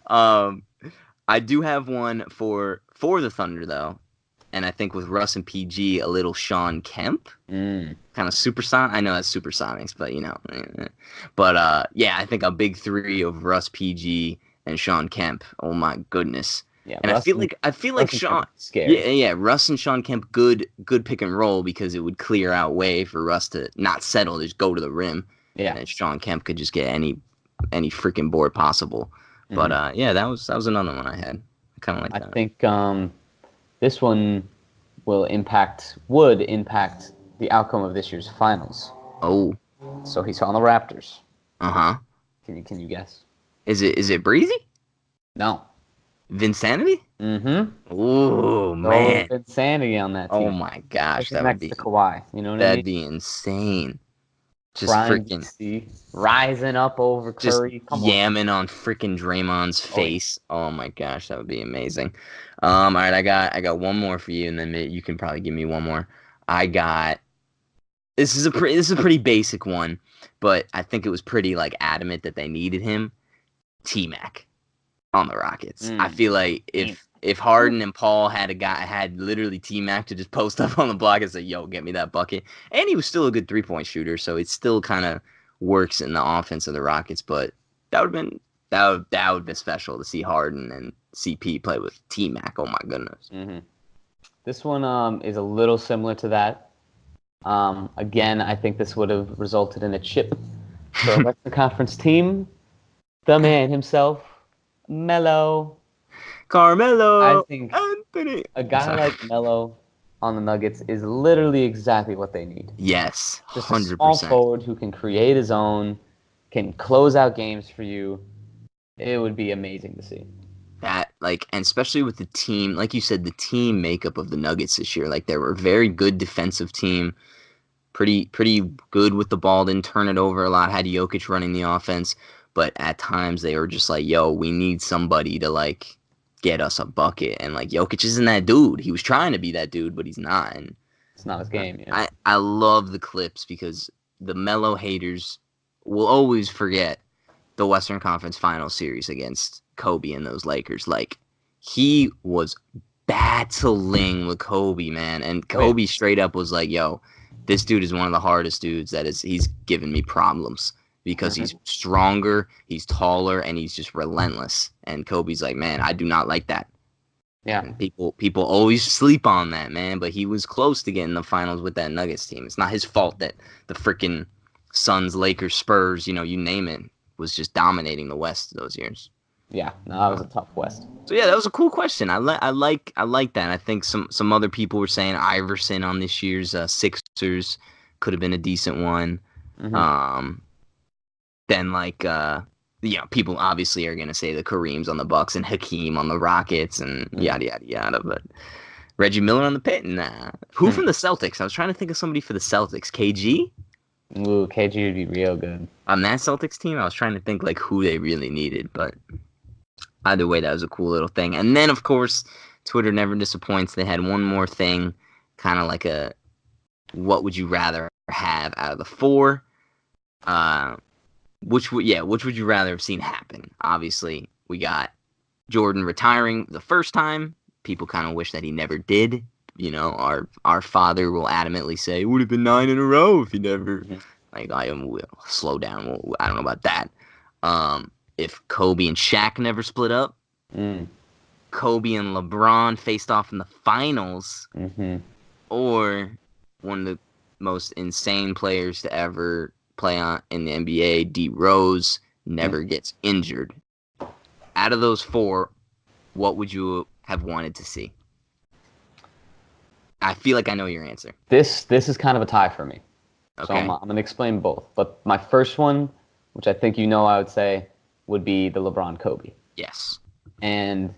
I do have one for the Thunder though, and I think with Russ and PG, a little Sean Kemp, kind of supersonic. I know that's supersonics, but yeah, I think a big three of Russ, PG, and Sean Kemp. Oh my goodness. Yeah, and Russ I feel like Sean, scary. Yeah, Russ and Sean Kemp, good pick and roll because it would clear out way for Russ to not settle, just go to the rim. Yeah, and Sean Kemp could just get any freaking board possible. But yeah, that was another one I had. I kind of like that. I think this one would impact the outcome of this year's finals. Oh, so he's on the Raptors. Can you guess? Is it Breezy? No. Vinsanity? Mm-hmm. Oh man, Insanity on that team. Oh my gosh, that next would be to Kawhi. You know what I mean? That'd be insane. Just freaking rising up over Curry, just yamming on freaking Draymond's face. Oh my gosh, that would be amazing. All right, I got one more for you, and then you can probably give me one more. This is a pretty basic one, but I think it was pretty like adamant that they needed him. T-Mac on the Rockets. I feel like if Harden and Paul had literally T-Mac to just post up on the block and say, "Yo, get me that bucket," and he was still a good 3-point shooter, so it still kind of works in the offense of the Rockets. But that would have been special to see Harden and CP play with T-Mac. Oh my goodness. Mm-hmm. This one is a little similar to that. Again, I think this would have resulted in a chip for a Western Conference team. The man himself, Carmelo. I think Anthony. A guy like Melo on the Nuggets is literally exactly what they need. Yes, 100%. Just a small forward who can create his own, can close out games for you. It would be amazing to see. That, and especially with the team, like you said, the team makeup of the Nuggets this year. They were a very good defensive team, pretty good with the ball, didn't turn it over a lot, had Jokic running the offense, but at times they were just like, yo, we need somebody to, get us a bucket. And, Jokic isn't that dude. He was trying to be that dude, but he's not. And it's not his game, yeah. I love the clips because the Melo haters will always forget the Western Conference Final Series against Kobe and those Lakers. He was battling with Kobe, man. And Kobe straight up was like, yo, this dude is one of the hardest dudes he's given me problems because he's stronger, he's taller, and he's just relentless. And Kobe's like, man, I do not like that. Yeah. And people always sleep on that, man. But he was close to getting the finals with that Nuggets team. It's not his fault that the freaking Suns, Lakers, Spurs, you name it, was just dominating the West those years. Yeah, no, that was a tough West. So yeah, that was a cool question. I like that. I think some other people were saying Iverson on this year's Sixers could have been a decent one. Mm-hmm. Then people obviously are gonna say the Kareems on the Bucks and Hakeem on the Rockets and yada yada yada. But Reggie Miller on the Pit, nah. Who from the Celtics? I was trying to think of somebody for the Celtics. KG. Ooh, KG would be real good. On that Celtics team, I was trying to think who they really needed, but either way, that was a cool little thing. And then, of course, Twitter never disappoints. They had one more thing, kind of like a what would you rather have out of the four? Which would you rather have seen happen? Obviously, We got Jordan retiring the first time. People kind of wish that he never did. You know, our father will adamantly say it would have been 9 in a row if he never. Like, I am slow down. Well, I don't know about that. If Kobe and Shaq never split up, Kobe and LeBron faced off in the finals, or one of the most insane players to ever play in the NBA, D Rose, never gets injured. Out of those 4, what would you have wanted to see? I feel like I know your answer. This is kind of a tie for me. Okay. So I'm going to explain both. But my first one, which I think I would say, would be the LeBron Kobe. Yes. And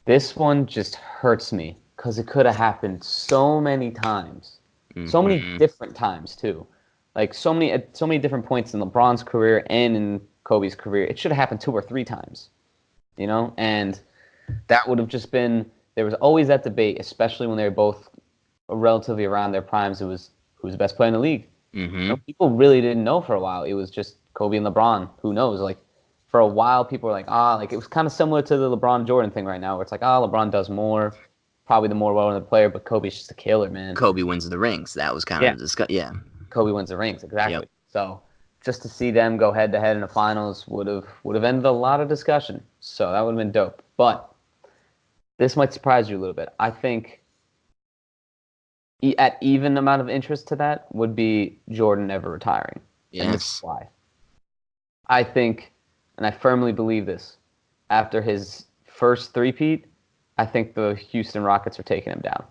this one just hurts me because it could have happened so many times. So many different times, too. Like, so many different points in LeBron's career and in Kobe's career. It should have happened 2 or 3 times, you know? And that would have just been – there was always that debate, especially when they were both relatively around their primes. It was who's the best player in the league. You know, people really didn't know for a while. It was just Kobe and LeBron. Who knows? Like, for a while, people were like, like it was kind of similar to the LeBron Jordan thing right now, where it's like, LeBron does more, probably the more well-known player, but Kobe's just a killer, man. Kobe wins the rings. That was kind of discussed. Yeah. Kobe wins the rings, exactly. Yep. So just to see them go head-to-head in the finals would have ended a lot of discussion. So that would have been dope. But this might surprise you a little bit. I think at even amount of interest to that would be Jordan never retiring. Yes. And this is why. I think, and I firmly believe this, after his first three-peat, I think the Houston Rockets are taking him down.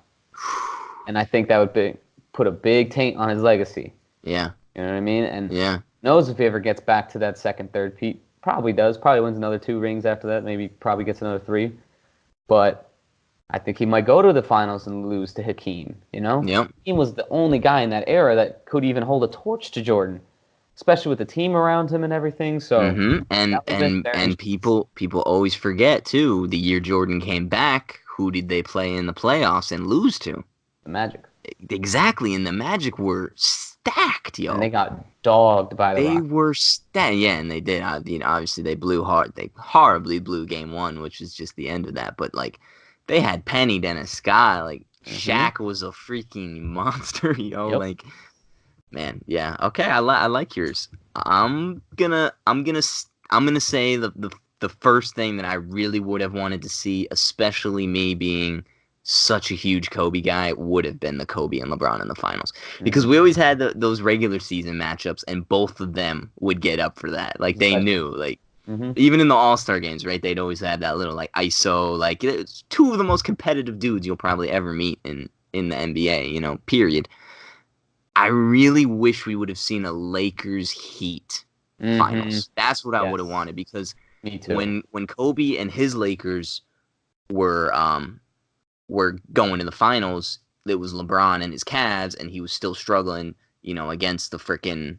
And I think that would put a big taint on his legacy. Yeah. You know what I mean? And knows if he ever gets back to that second, third peat. Probably does. Probably wins another 2 rings after that. Maybe probably gets another 3. But I think he might go to the finals and lose to Hakeem, you know? Yep. Hakeem was the only guy in that era that could even hold a torch to Jordan, especially with the team around him and everything. So and people always forget too, the year Jordan came back, who did they play in the playoffs and lose to? The Magic. Exactly, and the Magic were stacked, yo. And they got dogged by the They Rockets. were stacked, yeah, and they did. You know, obviously they blew hard. They horribly blew Game 1, which is just the end of that. But like, they had Penny, Dennis Scott. Like, Shaq was a freaking monster, yo. Yep. Like, man, yeah. Okay, I like yours. I'm gonna say the first thing that I really would have wanted to see, especially me being such a huge Kobe guy, would have been the Kobe and LeBron in the finals, because we always had those regular season matchups, and both of them would get up for that. Like, they knew, like, even in the All-Star games, right? They'd always have that little like ISO, like, it's 2 of the most competitive dudes you'll probably ever meet in the NBA, you know, period. I really wish we would have seen a Lakers Heat finals. That's what I would have wanted, because Me too. when Kobe and his Lakers were going to the finals, it was LeBron and his Cavs, and he was still struggling, you know, against the frickin'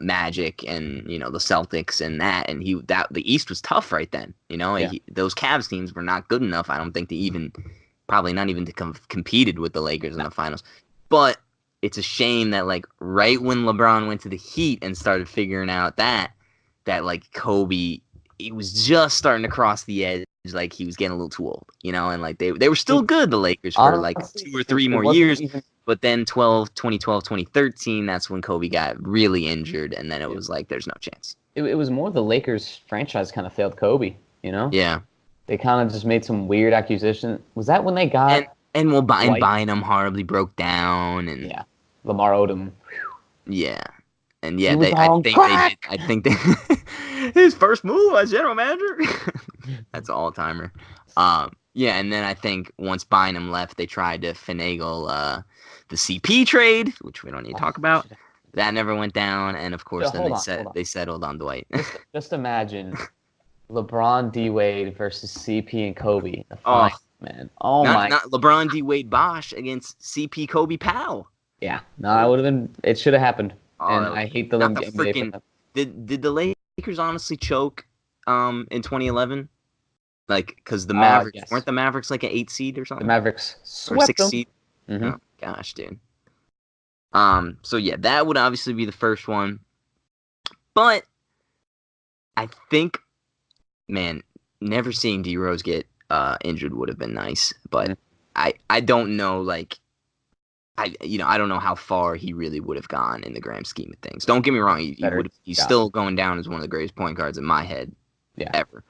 Magic and, you know, the Celtics and that, and the East was tough right then, you know. Those Cavs teams were not good enough, I don't think, to probably not even to competed with the Lakers in the finals. But it's a shame that, like, right when LeBron went to the Heat and started figuring out that like Kobe, he was just starting to cross the edge, like he was getting a little too old, you know, and like they were still good, the Lakers, for like 2 or 3 more years. But then 2012, 2013, that's when Kobe got really injured, and then it was like, there's no chance. It was more the Lakers franchise kind of failed Kobe, you know? Yeah. They kind of just made some weird accusation. Was that when they got... And Bynum horribly broke down, and... Yeah. Lamar Odom. Yeah. And yeah, I think they his first move as general manager. That's an all-timer. Yeah, and then I think once Bynum left, they tried to finagle the CP trade, which we don't need to talk about. Shit. That never went down, and of course, they settled on Dwight. Just imagine LeBron, D Wade versus CP and Kobe. The finals, man. Not LeBron, D Wade, Bosh against CP, Kobe, Powell. Yeah, no, I would have been. It should have happened, and I hate the NBA. Did the Lakers honestly choke in 2011? Like, because the Mavericks weren't the Mavericks like an 8 seed or something? The Mavericks or 6 seed. Oh gosh, dude. So yeah, that would obviously be the first one, but I think, man, never seeing D Rose get injured would have been nice, but I don't know, like, I don't know how far he really would have gone in the grand scheme of things. Don't get me wrong, he's still going down as one of the greatest point guards in my head ever.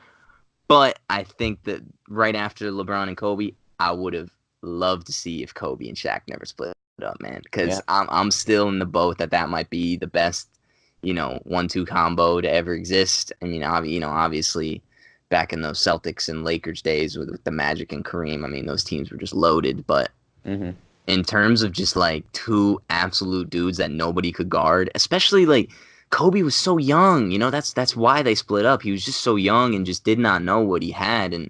But I think that right after LeBron and Kobe, I would have loved to see if Kobe and Shaq never split up, man. Because I'm still in the boat that might be the best, 1-2 combo to ever exist. I mean, obviously, back in those Celtics and Lakers days with the Magic and Kareem, I mean, those teams were just loaded. But in terms of just like two absolute dudes that nobody could guard, especially like Kobe was so young, that's why they split up. He was just so young and just did not know what he had, and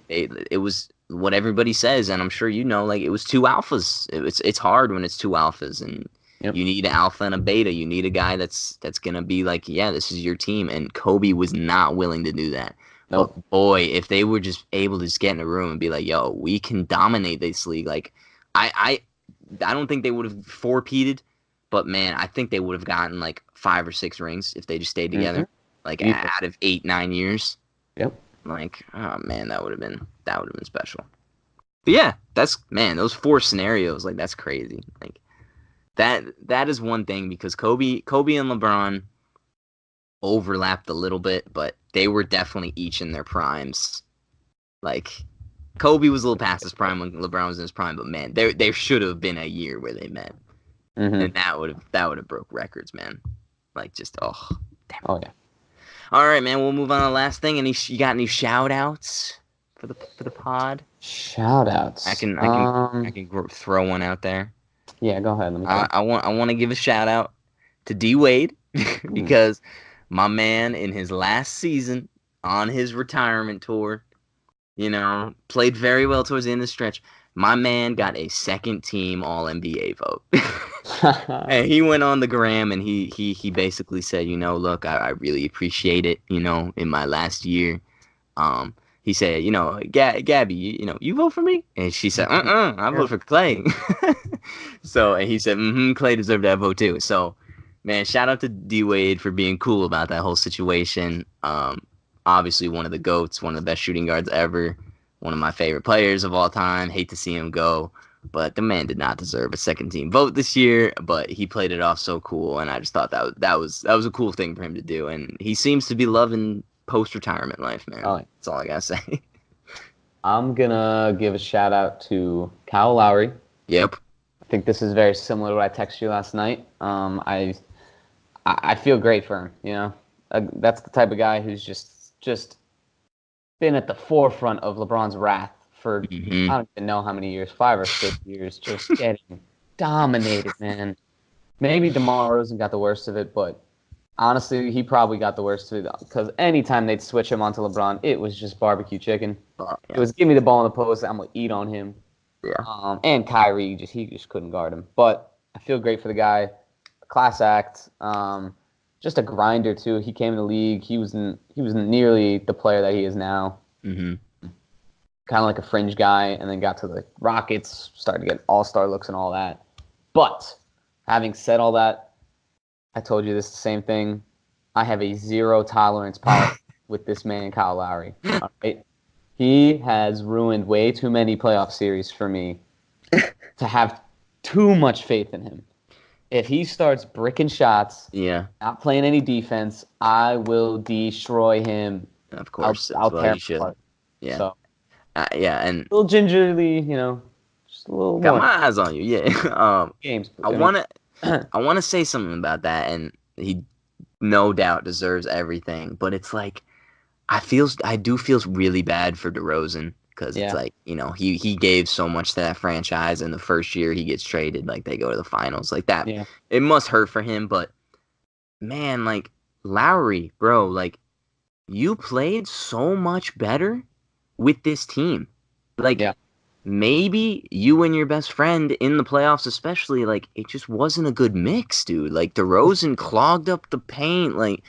it was what everybody says, and I'm sure like it was two alphas. It's hard when it's two alphas, and you need an alpha and a beta. You need a guy that's gonna be like, yeah, this is your team, and Kobe was not willing to do that. Nope. But boy, if they were just able to just get in a room and be like, yo, we can dominate this league, like I don't think they would have four-peated, but man, I think they would have gotten like 5 or 6 rings if they just stayed together, like out of 8-9 years. Yep. Like, oh man, that would have been special. But yeah, those 4 scenarios, like, that's crazy. Like that is one thing, because Kobe and LeBron overlapped a little bit, but they were definitely each in their primes. Like, Kobe was a little past his prime when LeBron was in his prime, but man, there should have been a year where they met, and that would have broke records, man. Like, just damn. Oh yeah. All right, man. We'll move on to the last thing. You got any shout outs for the pod? Shout outs. I can throw one out there. Yeah, go ahead. I want to give a shout out to D Wade because my man, in his last season on his retirement tour, played very well towards the end of the stretch. My man got a second team All-NBA vote. And he went on the gram and he basically said, look, I really appreciate it, in my last year. He said, Gabby, you vote for me? And she said, I vote for Clay. And he said, Clay deserved that vote too. So, man, shout out to D Wade for being cool about that whole situation. Obviously one of the GOATs, one of the best shooting guards ever, one of my favorite players of all time. Hate to see him go, but the man did not deserve a second team vote this year, but he played it off so cool, and I just thought that was a cool thing for him to do, and he seems to be loving post-retirement life, man. Oh, that's all I gotta say. I'm gonna give a shout out to Kyle Lowry. Yep. I think this is very similar to what I texted you last night. I feel great for him, That's the type of guy who's just been at the forefront of LeBron's wrath for I don't even know how many years, 5 or 6 years, just getting dominated, man. Maybe DeMar DeRozan got the worst of it, but honestly, he probably got the worst of it, because anytime they'd switch him onto LeBron, it was just barbecue chicken. It was, give me the ball in the post, I'm going to eat on him. Yeah. And Kyrie, he just couldn't guard him. But I feel great for the guy. Class act. Just a grinder too. He came in the league. He was nearly the player that he is now. Kind of like a fringe guy, and then got to the Rockets, started to get all-star looks and all that. But having said all that, I told you this the same thing. I have a zero tolerance policy with this man, Kyle Lowry. All right? He has ruined way too many playoff series for me to have too much faith in him. If he starts bricking shots, not playing any defense, I will destroy him. Of course, I'll tear him apart. Yeah. So, and a little gingerly, just a little. Got my eyes on you, yeah. Games. I wanna say something about that, and he no doubt deserves everything. But it's like I do feel really bad for DeRozan. Because it's like, he gave so much to that franchise, and the first year he gets traded, like, they go to the finals. Like, that, it must hurt for him. But, man, like, Lowry, bro, like, you played so much better with this team. Like, maybe you and your best friend in the playoffs especially, like, it just wasn't a good mix, dude. Like, DeRozan clogged up the paint, like,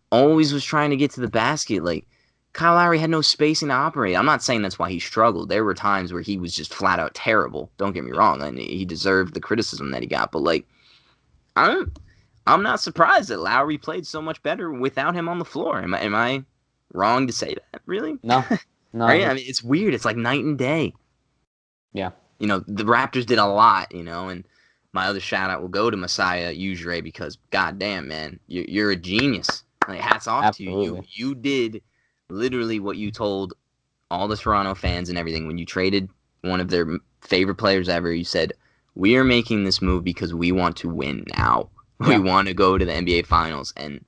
always was trying to get to the basket, like, Kyle Lowry had no spacing to operate. I'm not saying that's why he struggled. There were times where he was just flat out terrible. Don't get me wrong. And he deserved the criticism that he got. But, like, I'm not surprised that Lowry played so much better without him on the floor. Am I wrong to say that? Really? No. Right? I mean, it's weird. It's like night and day. Yeah. You know, the Raptors did a lot, you know, and my other shout out will go to Messiah Ujiri because, goddamn, man, you're a genius. Like, hats off Absolutely. to you. You did literally what you told all the Toronto fans and everything when you traded one of their favorite players ever. You said, we are making this move because we want to win now. We want to go to the NBA Finals, and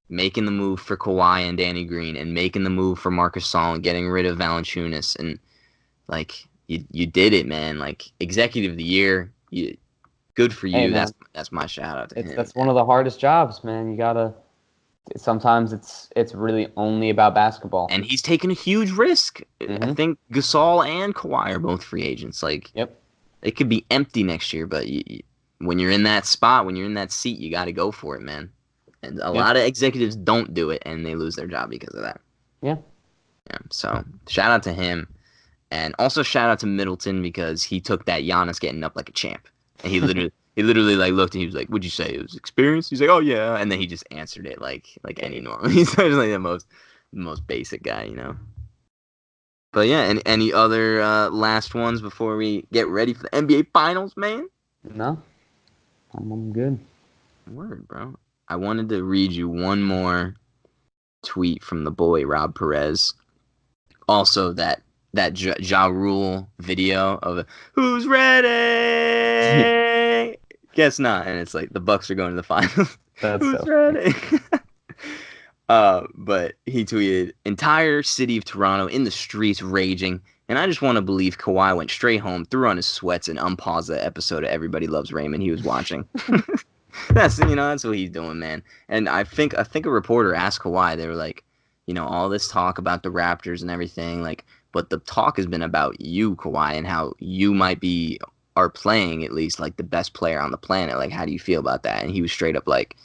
making the move for Kawhi and Danny Green and making the move for Marc Gasol and getting rid of Valanciunas, and like you did it, man. Like, executive of the year, good for you. Hey, man, that's my shout out to him. That's one of the hardest jobs, man. You gotta. Sometimes it's really only about basketball. And he's taken a huge risk. Mm-hmm. I think Gasol and Kawhi are both free agents. Like, it could be empty next year, but when you're in that spot, when you're in that seat, you got to go for it, man. And a lot of executives don't do it, and they lose their job because of that. Yeah. So shout out to him, and also shout out to Middleton because he took that Giannis getting up like a champ, and he literally like looked and he was like, "What'd you say? It was experience?" He's like, "Oh yeah," and then he just answered it like any normal. He's like the most basic guy, you know. But yeah, and any other last ones before we get ready for the NBA Finals, man? No, I'm good. Word, bro. I wanted to read you one more tweet from the boy Rob Perez. Also, that Ja Rule video of who's ready? Guess not. And it's like the Bucks are going to the finals. Who's ready? But he tweeted, entire city of Toronto in the streets raging. And I just want to believe Kawhi went straight home, threw on his sweats, and unpaused the episode of Everybody Loves Raymond he was watching. That's what he's doing, man. And I think a reporter asked Kawhi, they were like, you know, all this talk about the Raptors and everything, like, but the talk has been about you, Kawhi, and how you are playing at least like the best player on the planet. Like, how do you feel about that? And he was straight up like,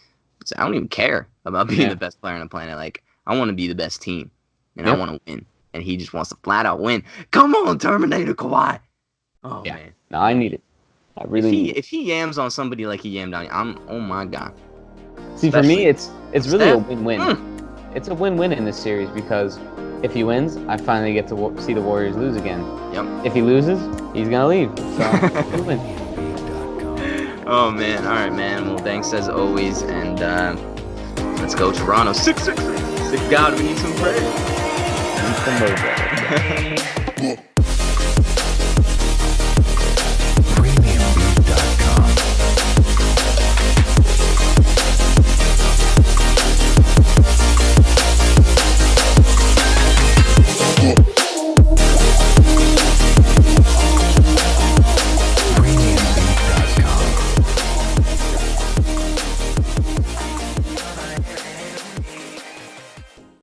I don't even care about being the best player on the planet. Like, I want to be the best team, and I want to win. And he just wants to flat out win. Come on, Terminator Kawhi. Oh man, no, I need it. I really need it. If he yams on somebody like he yammed on, oh my god. See, for me, it's really a win-win. It's a win-win in this series because if he wins, I finally get to see the Warriors lose again. Yep. If he loses, he's gonna leave. So win. Oh man, all right, man. Well, thanks as always, and let's go Toronto. 6-6. God, we need some praise. Need some more.